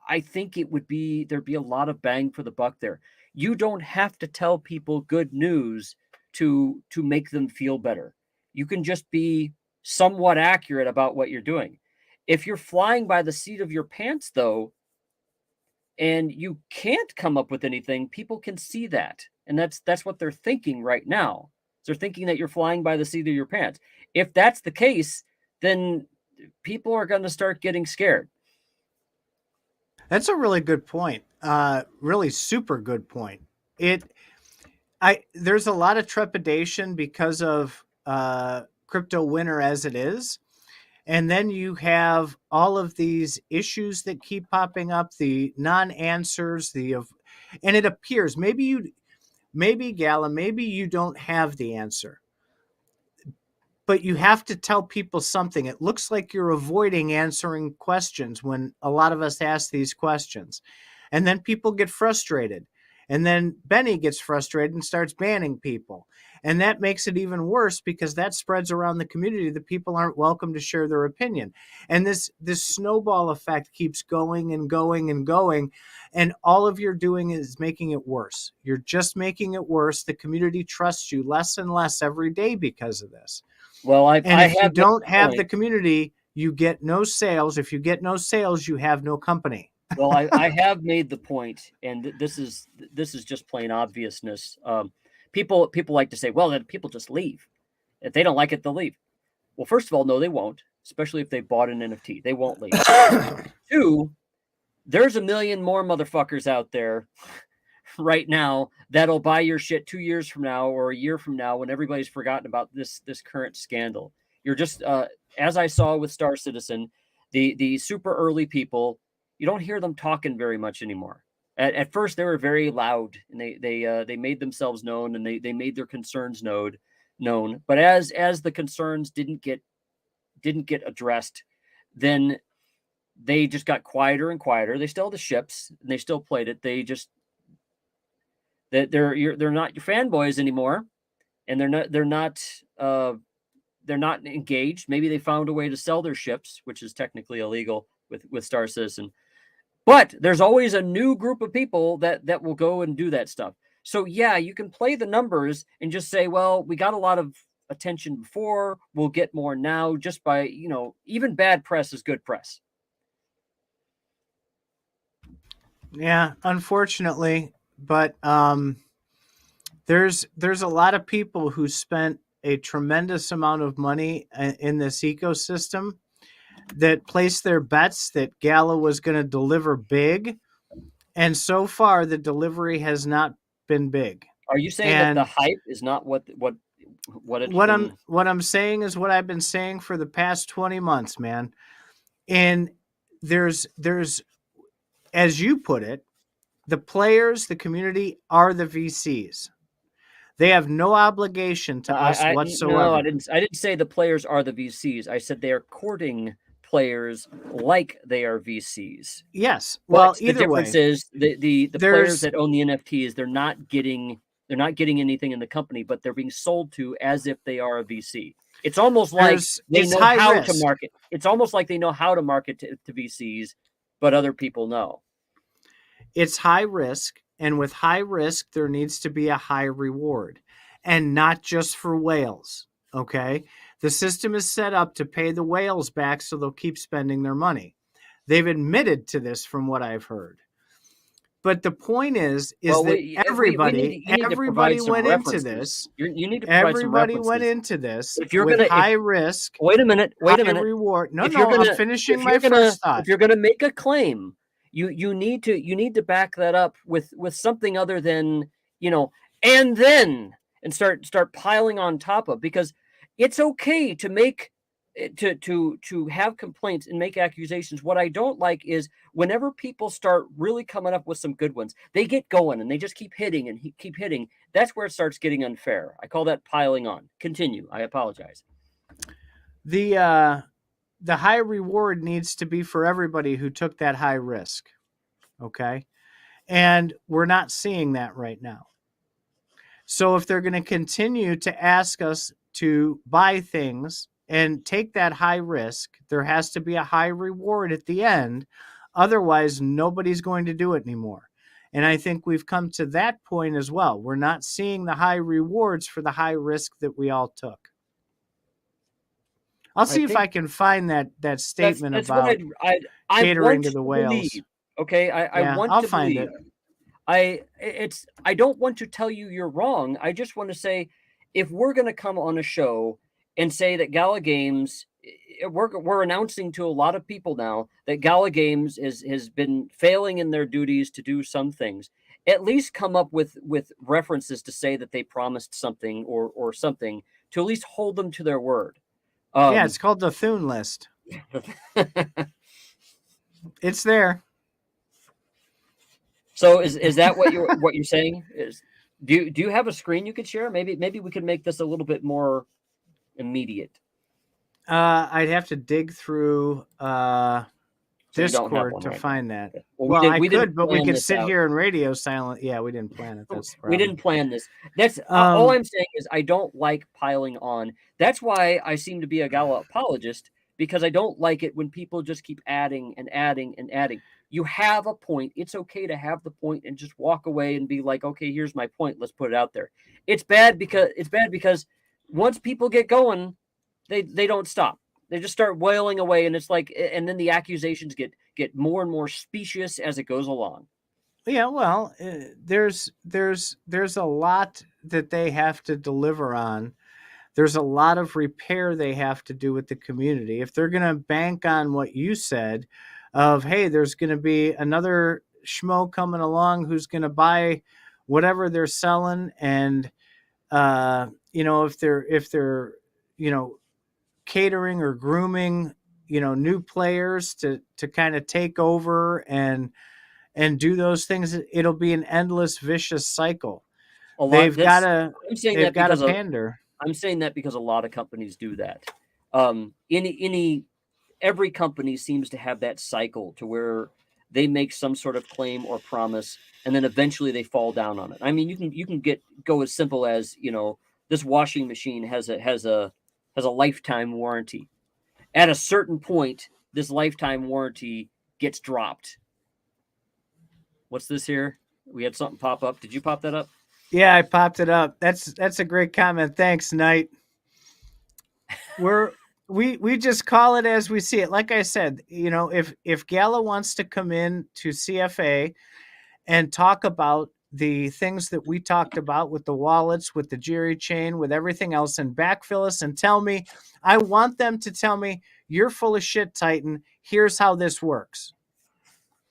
S1: I think there'd be a lot of bang for the buck there. You don't have to tell people good news to make them feel better. You can just be somewhat accurate about what you're doing. If you're flying by the seat of your pants, though, and you can't come up with anything, people can see that. And that's what they're thinking right now. They're thinking that you're flying by the seat of your pants. If that's the case, then people are going to start getting scared.
S2: That's a really good point. Really super good point. There's a lot of trepidation because of crypto winter as it is. And then you have all of these issues that keep popping up, the non-answers, and it appears maybe Gala, maybe you don't have the answer, but you have to tell people something. It looks like you're avoiding answering questions when a lot of us ask these questions, and then people get frustrated. And then Benny gets frustrated and starts banning people. And that makes it even worse because that spreads around the community that people aren't welcome to share their opinion. And this snowball effect keeps going and going and going. And all of you're doing is making it worse. You're just making it worse. The community trusts you less and less every day because of this.
S1: Well,
S2: If you don't have the community, you get no sales. If you get no sales, you have no company.
S1: Well, I have made the point, and this is just plain obviousness. People like to say, well, then people just leave. If they don't like it, they'll leave. Well, first of all, no, they won't, especially if they bought an NFT. They won't leave. 2, there's a million more motherfuckers out there right now that'll buy your shit 2 years from now or a year from now when everybody's forgotten about this current scandal. You're just, as I saw with Star Citizen, the super early people, you don't hear them talking very much anymore. At first, they were very loud, and they made themselves known, and they made their concerns known. But as the concerns didn't get addressed, then they just got quieter and quieter. They still had the ships, and they still played it. They just they're not your fanboys anymore, and they're not engaged. Maybe they found a way to sell their ships, which is technically illegal with Star Citizen. But there's always a new group of people that will go and do that stuff. So yeah, you can play the numbers and just say, well, we got a lot of attention before, we'll get more now, just by, even bad press is good press.
S2: Yeah, unfortunately, but there's a lot of people who spent a tremendous amount of money in this ecosystem that placed their bets that Gala was going to deliver big, and so far the delivery has not been big.
S1: Are you saying that the hype is not what
S2: I'm saying is what I've been saying for the past 20 months, man. And there's as you put it, the players, the community are the VCs. They have no obligation to us whatsoever.
S1: No, I didn't say the players are the VCs. I said they are courting players like they are VCs.
S2: Yes. Well,
S1: but the difference is the players that own the NFTs, they're not getting anything in the company, but they're being sold to as if they are a VC. It's almost like they know how to market. It's almost like they know how to market to VCs, but other people know.
S2: It's high risk, and with high risk, there needs to be a high reward, and not just for whales. Okay. The system is set up to pay the whales back so they'll keep spending their money. They've admitted to this from what I've heard. But the point is that everybody went into this.
S1: You need to provide some references.
S2: Everybody went into this
S1: if you're with
S2: high risk.
S1: Wait a minute.
S2: Reward. No, I'm finishing my first thought.
S1: If you're going to make a claim, you need to back that up with something other than, and then start piling on top of, because it's okay to make to have complaints and make accusations. What I don't like is whenever people start really coming up with some good ones, they get going and they just keep hitting and keep hitting. That's where it starts getting unfair. I call that piling on. Continue. I apologize.
S2: The high reward needs to be for everybody who took that high risk. Okay. And we're not seeing that right now. So if they're going to continue to ask us to buy things and take that high risk, there has to be a high reward at the end. Otherwise, nobody's going to do it anymore. And I think we've come to that point as well. We're not seeing the high rewards for the high risk that we all took. I'll see if I can find that statement about catering to the whales.
S1: Okay, I'll find it. I don't want to tell you you're wrong. I just want to say, if we're going to come on a show and say that Gala Games, we're announcing to a lot of people now that Gala Games has been failing in their duties to do some things, at least come up with references to say that they promised something or something to at least hold them to their word.
S2: Yeah, it's called the Thune list. It's there.
S1: So is that what you're saying? Do you have a screen you could share? Maybe we could make this a little bit more immediate.
S2: I'd have to dig through.
S1: So you don't have
S2: Discord
S1: one
S2: to
S1: right
S2: find
S1: now.
S2: that.
S1: Okay.
S2: Well, I
S1: We didn't
S2: could, but we
S1: plan
S2: could
S1: this
S2: sit
S1: out.
S2: here in radio silent. Yeah, we didn't plan it. That's the
S1: We
S2: problem.
S1: didn't plan this. That's all I'm saying is I don't like piling on. That's why I seem to be a Gala apologist, because I don't like it when people just keep adding and adding and adding. You have a point. It's okay to have the point and just walk away and be like, okay, here's my point. Let's put it out there. It's bad because once people get going, they don't stop. They just start wailing away, and it's like, and then the accusations get more and more specious as it goes along.
S2: Yeah, well, there's a lot that they have to deliver on. There's a lot of repair they have to do with the community. If they're going to bank on what you said of, hey, there's going to be another schmo coming along who's going to buy whatever they're selling, and if they're catering or grooming new players to kind of take over and do those things, it'll be an endless vicious cycle.
S1: A lot.
S2: They've got to
S1: I'm saying that because
S2: pander.
S1: I'm saying that because a lot of companies do that. Every company seems to have that cycle to where they make some sort of claim or promise, and then eventually they fall down on it. I mean, you can go as simple as, this washing machine has a lifetime warranty. At a certain point, this lifetime warranty gets dropped. What's this here? We had something pop up. Did you pop that up?
S2: Yeah, I popped it up. That's a great comment. Thanks, Knight. We just call it as we see it. Like I said, if Gala wants to come in to CFA and talk about the things that we talked about with the wallets, with the GYRI chain, with everything else, and backfill us and tell me, I want them to tell me, you're full of shit, Titan. Here's how this works.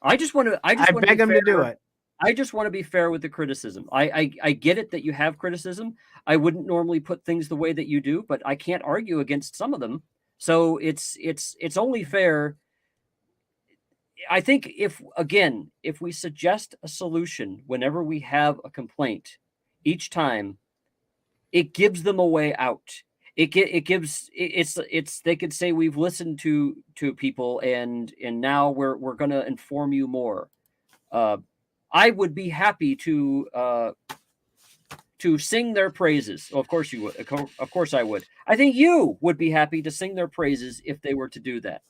S1: I
S2: beg them to do it.
S1: I just want to be fair with the criticism. I get it that you have criticism. I wouldn't normally put things the way that you do, but I can't argue against some of them. So it's only fair. I think if we suggest a solution whenever we have a complaint, each time, it gives them a way out. They could say, we've listened to people, and now we're going to inform you more. I would be happy to sing their praises. Well, of course you would. Of course I would. I think you would be happy to sing their praises if they were to do that.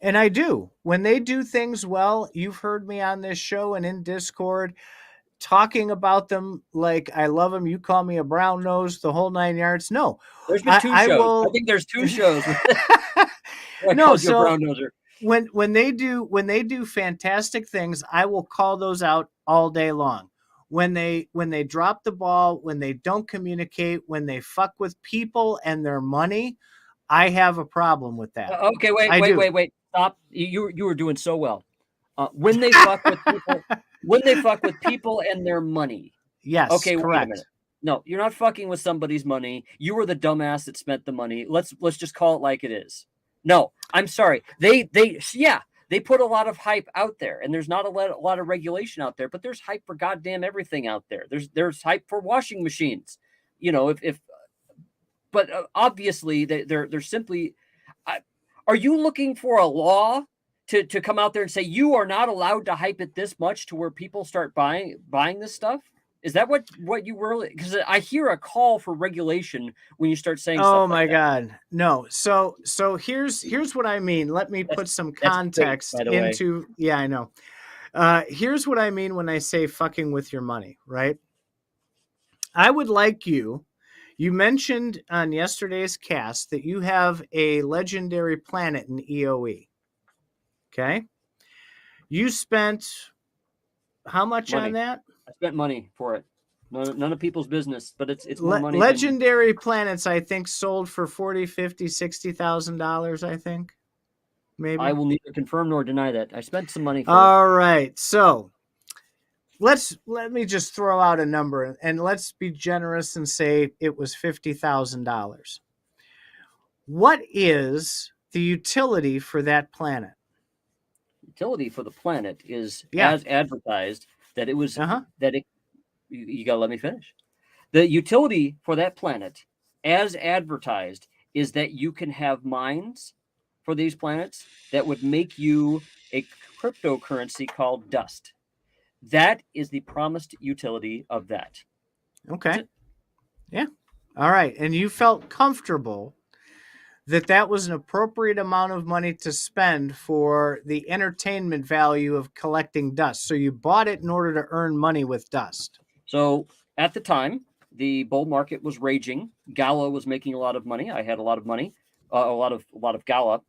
S2: And I do. When they do things well, you've heard me on this show and in Discord talking about them like I love them. You call me a brown nose, the whole 9 yards. No,
S1: there's been two shows. I think there's 2 shows.
S2: No, so brown noser. When they do fantastic things, I will call those out all day long. When they drop the ball, when they don't communicate, when they fuck with people and their money, I have a problem with that.
S1: Okay, wait. Stop. You were doing so well. When they fuck with people, and their money.
S2: Yes.
S1: Okay,
S2: correct.
S1: Wait a minute. No, you're not fucking with somebody's money. You were the dumbass that spent the money. Let's just call it like it is. No, I'm sorry. They put a lot of hype out there, and there's not a lot of regulation out there, but there's hype for goddamn everything out there. There's hype for washing machines. But obviously they're simply. Are you looking for a law to come out there and say you are not allowed to hype it this much to where people start buying this stuff? Is that what you were? Because I hear a call for regulation when you start saying.
S2: Oh my God, no! So here's what I mean. Let me put some context into. Yeah, I know. Here's what I mean when I say fucking with your money, right? I would like you. You mentioned on yesterday's cast that you have a legendary planet in EOE. Okay. You spent how much on that?
S1: I spent money for it. None of people's business, but it's more money.
S2: Legendary planets, I think, sold for $40,000, $50,000, $60,000, I think. Maybe.
S1: I will neither confirm nor deny that. I spent some money for
S2: All right. So let me just throw out a number, and let's be generous and say it was $50,000. What is the utility for that planet?
S1: Utility for the planet is as advertised that it was that it. You gotta let me finish. The utility for that planet, as advertised, is that you can have mines for these planets that would make you a cryptocurrency called dust. That is the promised utility of that.
S2: Okay. Yeah. All right. And you felt comfortable that that was an appropriate amount of money to spend for the entertainment value of collecting dust. So you bought it in order to earn money with dust.
S1: So at the time, the bull market was raging. Gala was making a lot of money. I had a lot of money, a lot of Gala,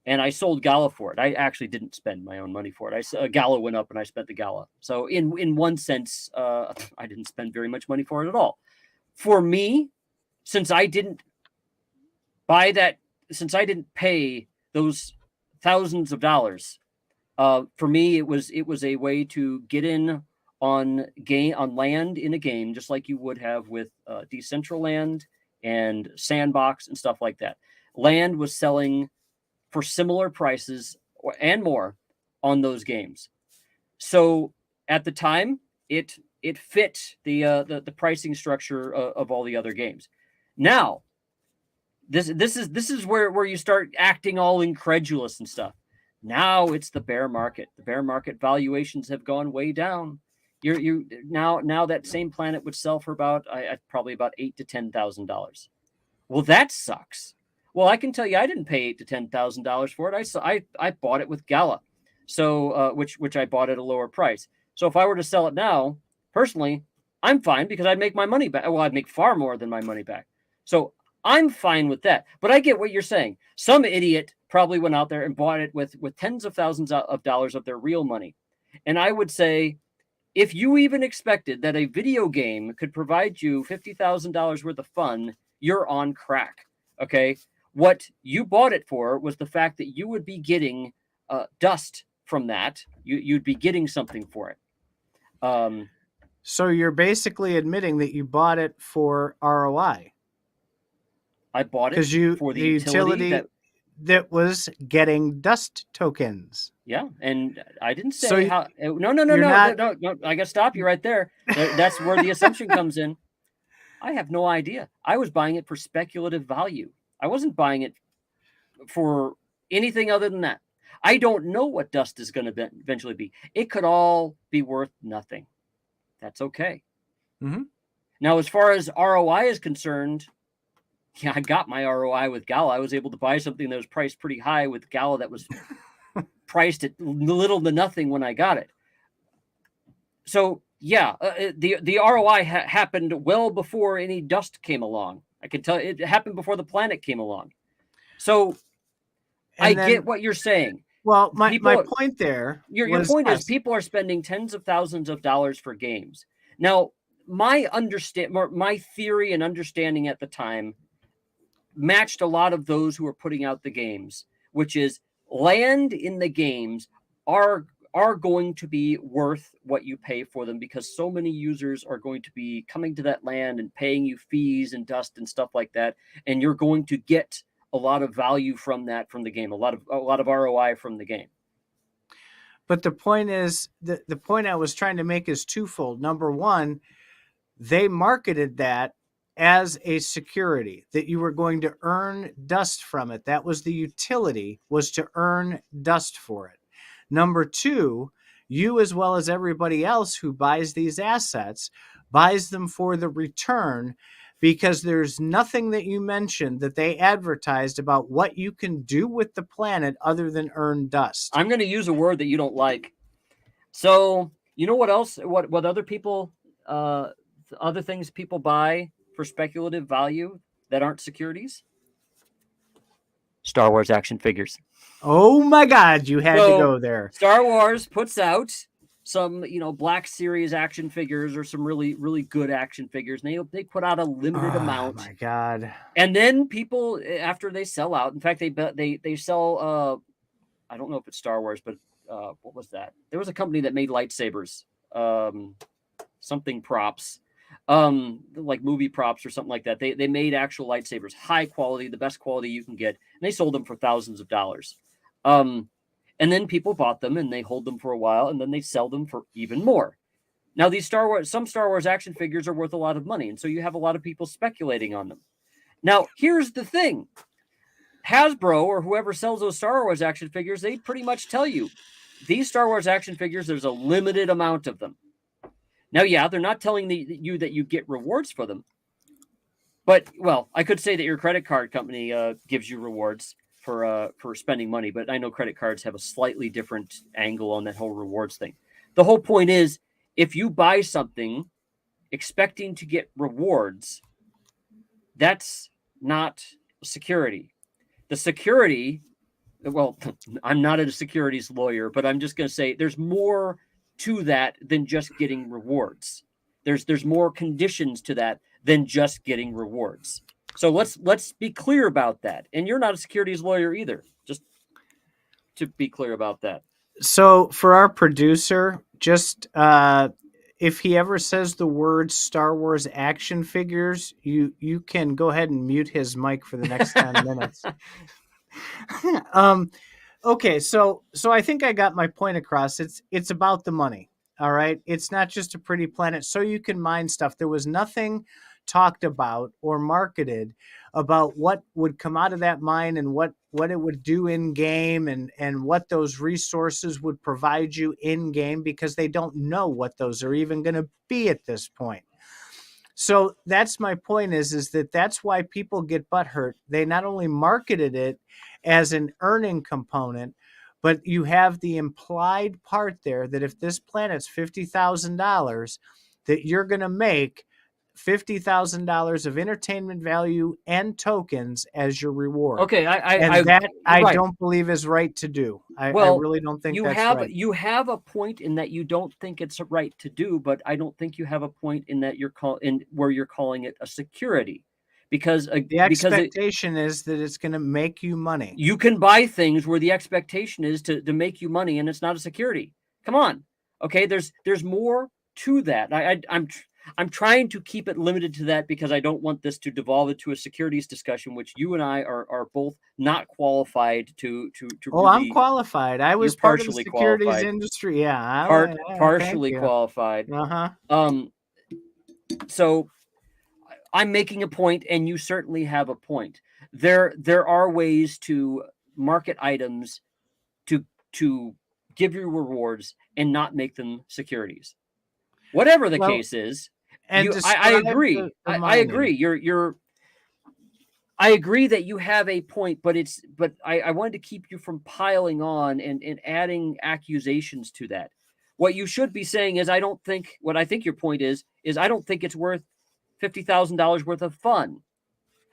S1: and I sold Gala for it. I actually didn't spend my own money for it. Gala went up, and I spent the Gala. So in one sense, I didn't spend very much money for it at all. For me, since I didn't buy that, since I didn't pay those thousands of dollars, for me it was a way to get in on land in a game, just like you would have with Decentraland and Sandbox and stuff like that. Land was selling for similar prices and more on those games. So at the time, it fit the pricing structure of all the other games. Now, this is where you start acting all incredulous and stuff. Now it's the bear market. The bear market valuations have gone way down. You now that same planet would sell for about probably about $8,000 to $10,000. Well, that sucks. Well, I can tell you, I didn't pay $8,000 to $10,000 for it. I bought it with Gala, so which I bought at a lower price. So if I were to sell it now, personally, I'm fine because I'd make my money back. Well, I'd make far more than my money back. So I'm fine with that. But I get what you're saying. Some idiot probably went out there and bought it with tens of thousands of dollars of their real money. And I would say, if you even expected that a video game could provide you $50,000 worth of fun, you're on crack. Okay. What you bought it for was the fact that you would be getting dust from that. You'd be getting something for it.
S2: So you're basically admitting that you bought it for ROI.
S1: I bought it for the utility
S2: that was getting dust tokens.
S1: Yeah, and I didn't say
S2: So
S1: how. No. I got to stop you right there. That's where the assumption comes in. I have no idea. I was buying it for speculative value. I wasn't buying it for anything other than that. I don't know what dust is going to eventually be. It could all be worth nothing. That's okay.
S2: Mm-hmm.
S1: Now, as far as ROI is concerned, yeah, I got my ROI with Gala. I was able to buy something that was priced pretty high with Gala that was priced at little to nothing when I got it. So, yeah, the ROI happened well before any dust came along. I can tell it happened before the planet came along. So I get what you're saying.
S2: Well, my point there.
S1: Your point is people are spending tens of thousands of dollars for games. Now, my theory and understanding at the time matched a lot of those who are putting out the games, which is land in the games are going to be worth what you pay for them because so many users are going to be coming to that land and paying you fees and dust and stuff like that, and you're going to get a lot of value from that, from the game, a lot of ROI from the game.
S2: But the point is, the point I was trying to make is twofold. Number one, they marketed that as a security, that you were going to earn dust from it. That was the utility, was to earn dust for it. Number two, you as well as everybody else who buys these assets buys them for the return, because there's nothing that you mentioned that they advertised about what you can do with the planet other than earn dust.
S1: I'm going to use a word that you don't like. So you know what else? What other people, other things people buy for speculative value that aren't securities? Star Wars action figures.
S2: Oh my God, you had to go there.
S1: Star Wars puts out some, Black Series action figures or some really, really good action figures. And they put out a limited amount.
S2: Oh my God.
S1: And then people, after they sell out, in fact, they sell, I don't know if it's Star Wars, but what was that? There was a company that made lightsabers, something props, like movie props or something like that. They made actual lightsabers, high quality, the best quality you can get. And they sold them for thousands of dollars. And then people bought them and they hold them for a while and then they sell them for even more. Now, some Star Wars action figures are worth a lot of money. And so you have a lot of people speculating on them. Now, here's the thing. Hasbro or whoever sells those Star Wars action figures, they pretty much tell you these Star Wars action figures, there's a limited amount of them. Now, yeah, they're not telling you that you get rewards for them. But, well, I could say that your credit card company gives you rewards for spending money, but I know credit cards have a slightly different angle on that whole rewards thing. The whole point is, if you buy something expecting to get rewards, that's not security. The security, well, I'm not a securities lawyer, but I'm just going to say there's more to that than just getting rewards. There's more conditions to that than just getting rewards. So let's be clear about that. And you're not a securities lawyer either. Just to be clear about that.
S2: So for our producer, just if he ever says the word Star Wars action figures, you can go ahead and mute his mic for the next 10 minutes. Okay, so I think I got my point across. It's about the money. All right. It's not just a pretty planet. So you can mine stuff. There was nothing talked about or marketed about what would come out of that mine and what it would do in game and what those resources would provide you in game, because they don't know what those are even going to be at this point. So that's my point is that that's why people get butthurt. They not only marketed it as an earning component, but you have the implied part there that if this planet's $50,000, that you're going to make $50,000 of entertainment value and tokens as your reward.
S1: Okay,
S2: I
S1: right.
S2: don't believe is right to do. I really don't think that's right.
S1: You have a point in that you don't think it's right to do, but I don't think you have a point in that you're calling it a security. Because
S2: the expectation is that it's going to make you money.
S1: You can buy things where the expectation is to make you money, and it's not a security. Come on, okay? There's more to that. I'm trying to keep it limited to that because I don't want this to devolve into a securities discussion, which you and I are both not qualified to.
S2: Oh, really, I'm qualified. I was part of the securities qualified. Industry. Yeah,
S1: partially qualified. So I'm making a point, and you certainly have a point. There are ways to market items to give you rewards and not make them securities. Whatever the case is, I agree. I agree. I agree that you have a point, but I wanted to keep you from piling on and adding accusations to that. What you should be saying is, what I think your point is I don't think it's worth $50,000 worth of fun.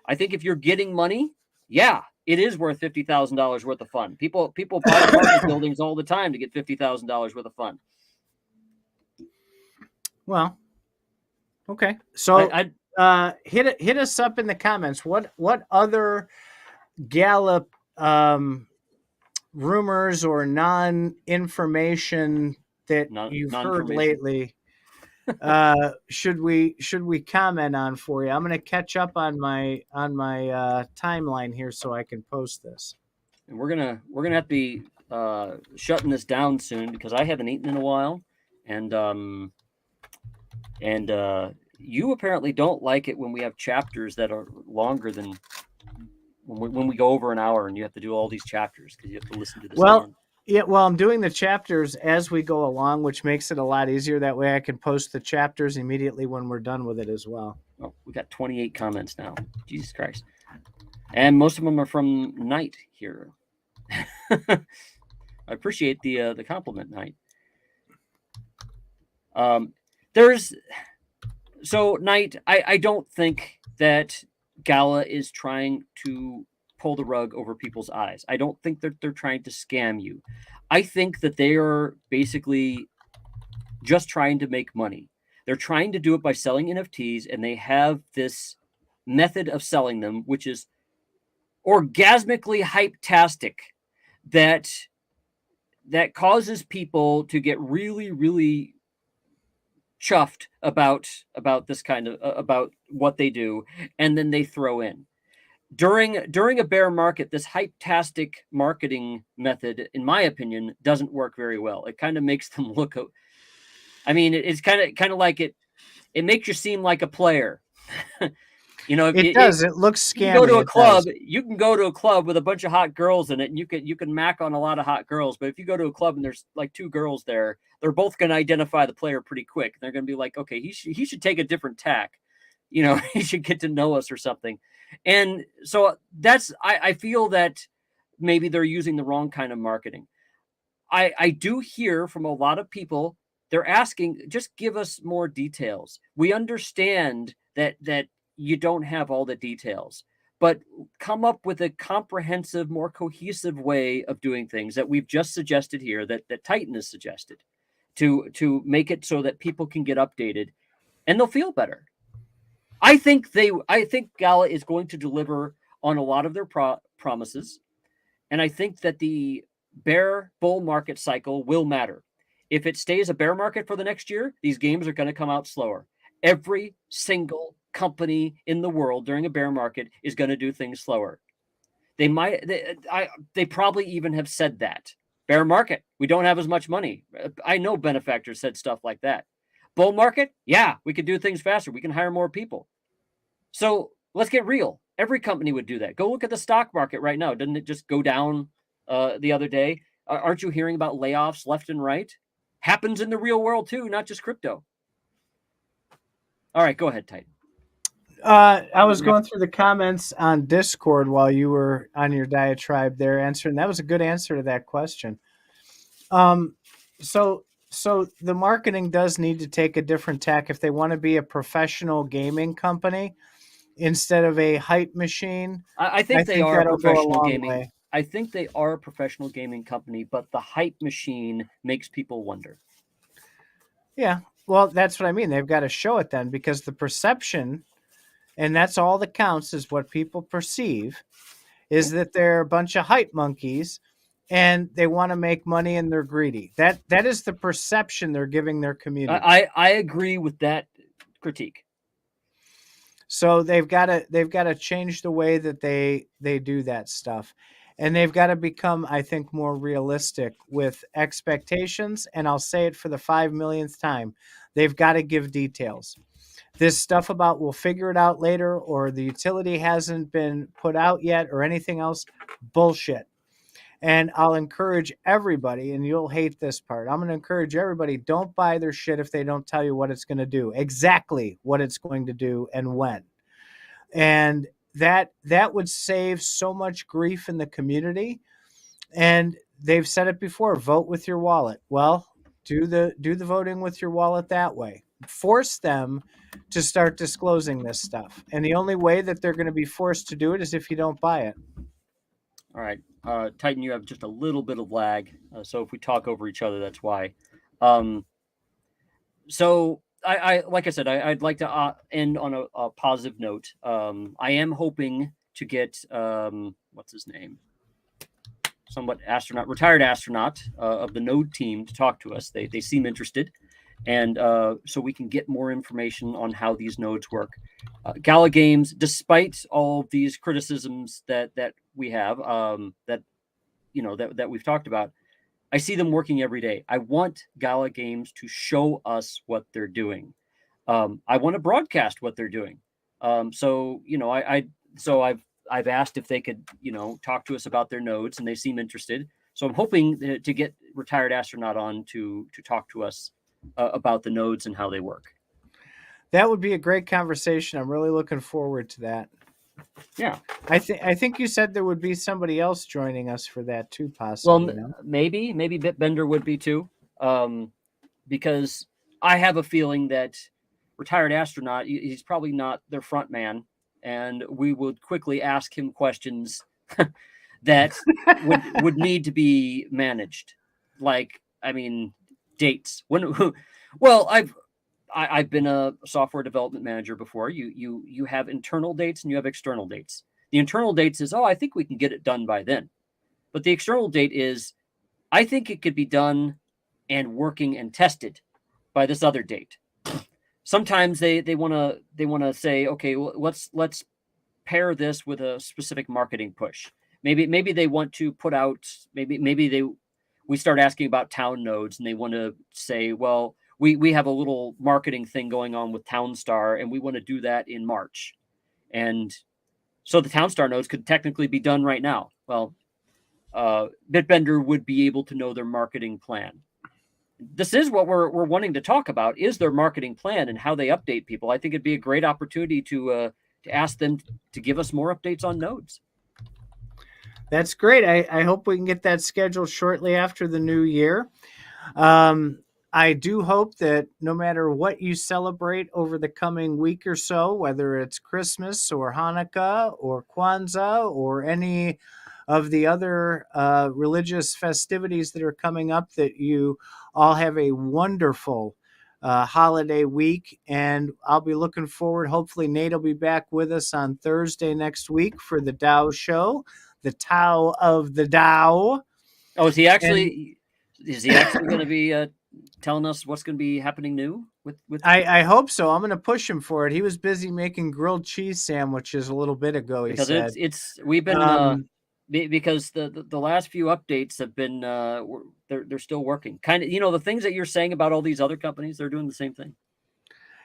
S1: I think if you're getting money, yeah, it is worth $50,000 worth of fun. People buy apartment buildings all the time to get $50,000 worth of fun.
S2: Well, okay. So hit us up in the comments. What other Gala rumors or non-information that you've heard lately should we comment on for you? I'm going to catch up on my timeline here so I can post this.
S1: And we're gonna have to be shutting this down soon because I haven't eaten in a while, and you apparently don't like it when we have chapters that are longer than when we go over an hour and you have to do all these chapters because you have to listen to this.
S2: Yeah, well, I'm doing the chapters as we go along, which makes it a lot easier. That way I can post the chapters immediately when we're done with it as well.
S1: Oh, we got 28 comments now. Jesus Christ. And most of them are from Knight here. I appreciate the compliment, Knight. Knight, I don't think that Gala is trying to pull the rug over people's eyes. I don't think that they're trying to scam you. I think that they are basically just trying to make money. They're trying to do it by selling NFTs, and they have this method of selling them, which is orgasmically hype-tastic, that causes people to get really, really chuffed about this kind of about what they do, and then they throw in. During a bear market, this hype-tastic marketing method, in my opinion, doesn't work very well. It kind of makes them look. I mean, it's kind of like it makes you seem like a player. You know,
S2: It does. It looks
S1: you can go to
S2: scammy.
S1: a
S2: It
S1: club.
S2: does.
S1: You can go to a club with a bunch of hot girls in it, and you can mac on a lot of hot girls. But if you go to a club and there's like 2 girls there, they're both going to identify the player pretty quick. They're going to be like, okay, he should take a different tack. You know, he should get to know us or something. And so I feel that maybe they're using the wrong kind of marketing. I do hear from a lot of people, they're asking, just give us more details. We understand that you don't have all the details, but come up with a comprehensive, more cohesive way of doing things that we've just suggested here, that Titan has suggested, to make it so that people can get updated and they'll feel better. I think Gala is going to deliver on a lot of their promises, and I think that the bear bull market cycle will matter. If it stays a bear market for the next year, these games are going to come out slower. Every single company in the world during a bear market is going to do things slower. They probably even have said that. Bear market, we don't have as much money. I know benefactors said stuff like that. Bull market, yeah, we could do things faster. We can hire more people. So let's get real. Every company would do that. Go look at the stock market right now. Didn't it just go down the other day? Aren't you hearing about layoffs left and right? Happens in the real world too, not just crypto. All right, go ahead, Titan.
S2: I was going through the comments on Discord while you were on your diatribe there answering. That was a good answer to that question. So the marketing does need to take a different tack if they want to be a professional gaming company instead of a hype machine.
S1: I think they are a
S2: that'll go a
S1: professional
S2: long
S1: gaming.
S2: way.
S1: I think they are a professional gaming company, but the hype machine makes people wonder.
S2: Yeah, well, that's what I mean. They've got to show it then, because the perception, and that's all that counts, is what people perceive, is that they're a bunch of hype monkeys and they want to make money and they're greedy. That is the perception they're giving their community.
S1: I agree with that critique.
S2: So they've got to change the way that they do that stuff. And they've got to become, I think, more realistic with expectations. And I'll say it for the 5 millionth time. They've got to give details. This stuff about we'll figure it out later, or the utility hasn't been put out yet, or anything else, bullshit. And I'll encourage everybody, and you'll hate this part, I'm going to encourage everybody, don't buy their shit if they don't tell you what it's going to do, exactly what it's going to do and when. And that would save so much grief in the community. And they've said it before, vote with your wallet. Well, do the voting with your wallet that way. Force them to start disclosing this stuff. And the only way that they're going to be forced to do it is if you don't buy it.
S1: All right. Titan, you have just a little bit of lag. So if we talk over each other, that's why. So I like I said, I'd like to end on a positive note. I am hoping to get, what's his name? Retired astronaut of the Node team to talk to us. They seem interested. And so we can get more information on how these nodes work. Gala Games, despite all of these criticisms that we have, that we've talked about, I see them working every day. I want Gala Games to show us what they're doing. I want to broadcast what they're doing. So I've asked if they could talk to us about their nodes, and they seem interested. So I'm hoping to get Retired Astronaut on to talk to us about the nodes and how they work.
S2: That would be a great conversation. I'm really looking forward to that.
S1: Yeah,
S2: I think you said there would be somebody else joining us for that too, possibly.
S1: Well, maybe Bitbender would be too, because I have a feeling that Retired Astronaut, he's probably not their front man, and we would quickly ask him questions that would need to be managed. Like, I mean, dates. Well, I've been a software development manager before. You have internal dates and you have external dates. The internal dates is, I think we can get it done by then. But the external date is, I think it could be done and working and tested by this other date. Sometimes they want to say, okay, well, let's pair this with a specific marketing push. Maybe they want to put out, we start asking about town nodes, and they want to say, well, we have a little marketing thing going on with Townstar, and we want to do that in March. And so the Townstar nodes could technically be done right now. Well, Bitbender would be able to know their marketing plan. This is what we're wanting to talk about, is their marketing plan and how they update people. I think it'd be a great opportunity to ask them to give us more updates on nodes.
S2: That's great. I hope we can get that scheduled shortly after the new year. I do hope that no matter what you celebrate over the coming week or so, whether it's Christmas or Hanukkah or Kwanzaa or any of the other religious festivities that are coming up, that you all have a wonderful holiday week. And I'll be looking forward. Hopefully Nate will be back with us on Thursday next week for the Dow show, the Tao of the Dow.
S1: Oh, is he actually going to be telling us what's going to be happening new with
S2: I hope so. I'm going to push him for it. He was busy making grilled cheese sandwiches a little bit ago. He
S1: because
S2: said
S1: we've been because the last few updates have been they're still working. Kind of, the things that you're saying about all these other companies, they're doing the same thing.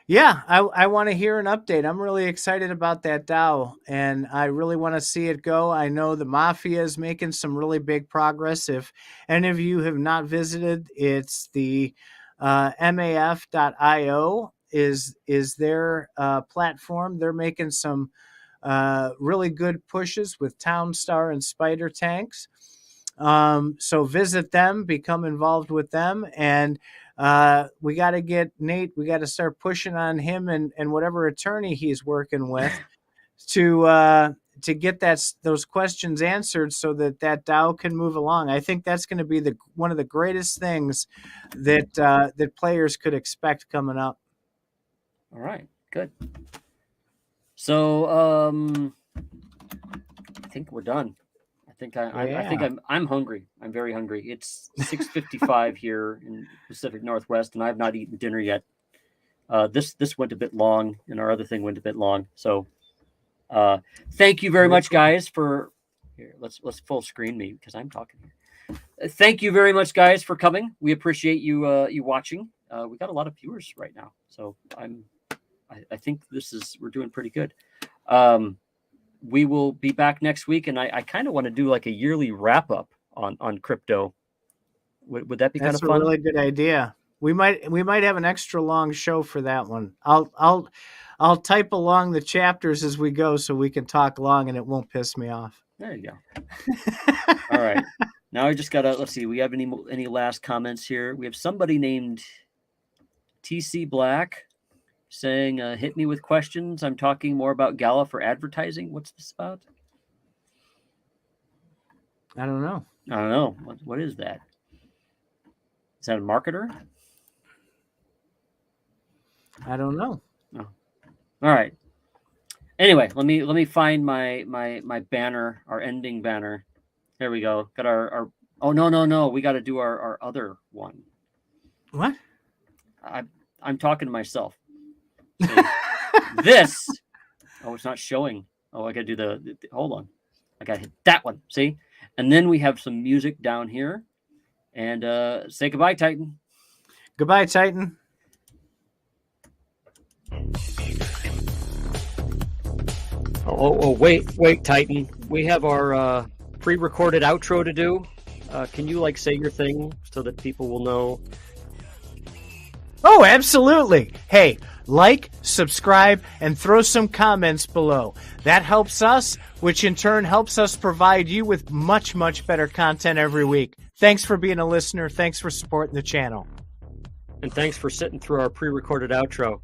S2: Yeah, I want to hear an update. I'm really excited about that DAO, and I really want to see it go. I know the Mafia is making some really big progress. If any of you have not visited, it's the maf.io is their platform. They're making some really good pushes with Townstar and Spider Tanks. So visit them, become involved with them, and we got to get Nate. We got to start pushing on him and whatever attorney he's working with to get those questions answered so that DAO can move along. I think that's going to be one of the greatest things that players could expect coming up.
S1: All right, good. So I think we're done. I think I'm hungry. I'm very hungry. It's 6:55 here in Pacific Northwest, and I've not eaten dinner yet. This went a bit long, and our other thing went a bit long. So thank you very much, guys, for here. Let's full screen me because I'm talking here. Thank you very much, guys, for coming. We appreciate you watching. We got a lot of viewers right now, so I think we're doing pretty good. We will be back next week, and I kind of want to do like a yearly wrap up on crypto. Would that be kind of fun?
S2: That's a really good idea. We might have an extra long show for that one. I'll type along the chapters as we go so we can talk long and it won't piss me off.
S1: There you go. All right. Now I just gotta let's see. We have any last comments here? We have somebody named TC Black saying, hit me with questions. I'm talking more about Gala for advertising. What's this about?
S2: I don't know.
S1: What is that? Is that a marketer?
S2: I don't know.
S1: Oh. All right. Anyway, let me find my banner, our ending banner. There we go. Got our oh no. We got to do our other one.
S2: What?
S1: I'm talking to myself. So this. Oh, it's not showing. Oh, I got to do the hold on. I got to hit that one. See? And then we have some music down here. And say goodbye, Titan.
S2: Goodbye, Titan.
S1: Oh, wait, Titan. We have our pre-recorded outro to do. Can you say your thing so that people will know?
S2: Oh, absolutely. Hey, subscribe, and throw some comments below. That helps us, which in turn helps us provide you with much, much better content every week. Thanks for being a listener. Thanks for supporting the channel.
S1: And thanks for sitting through our pre-recorded outro.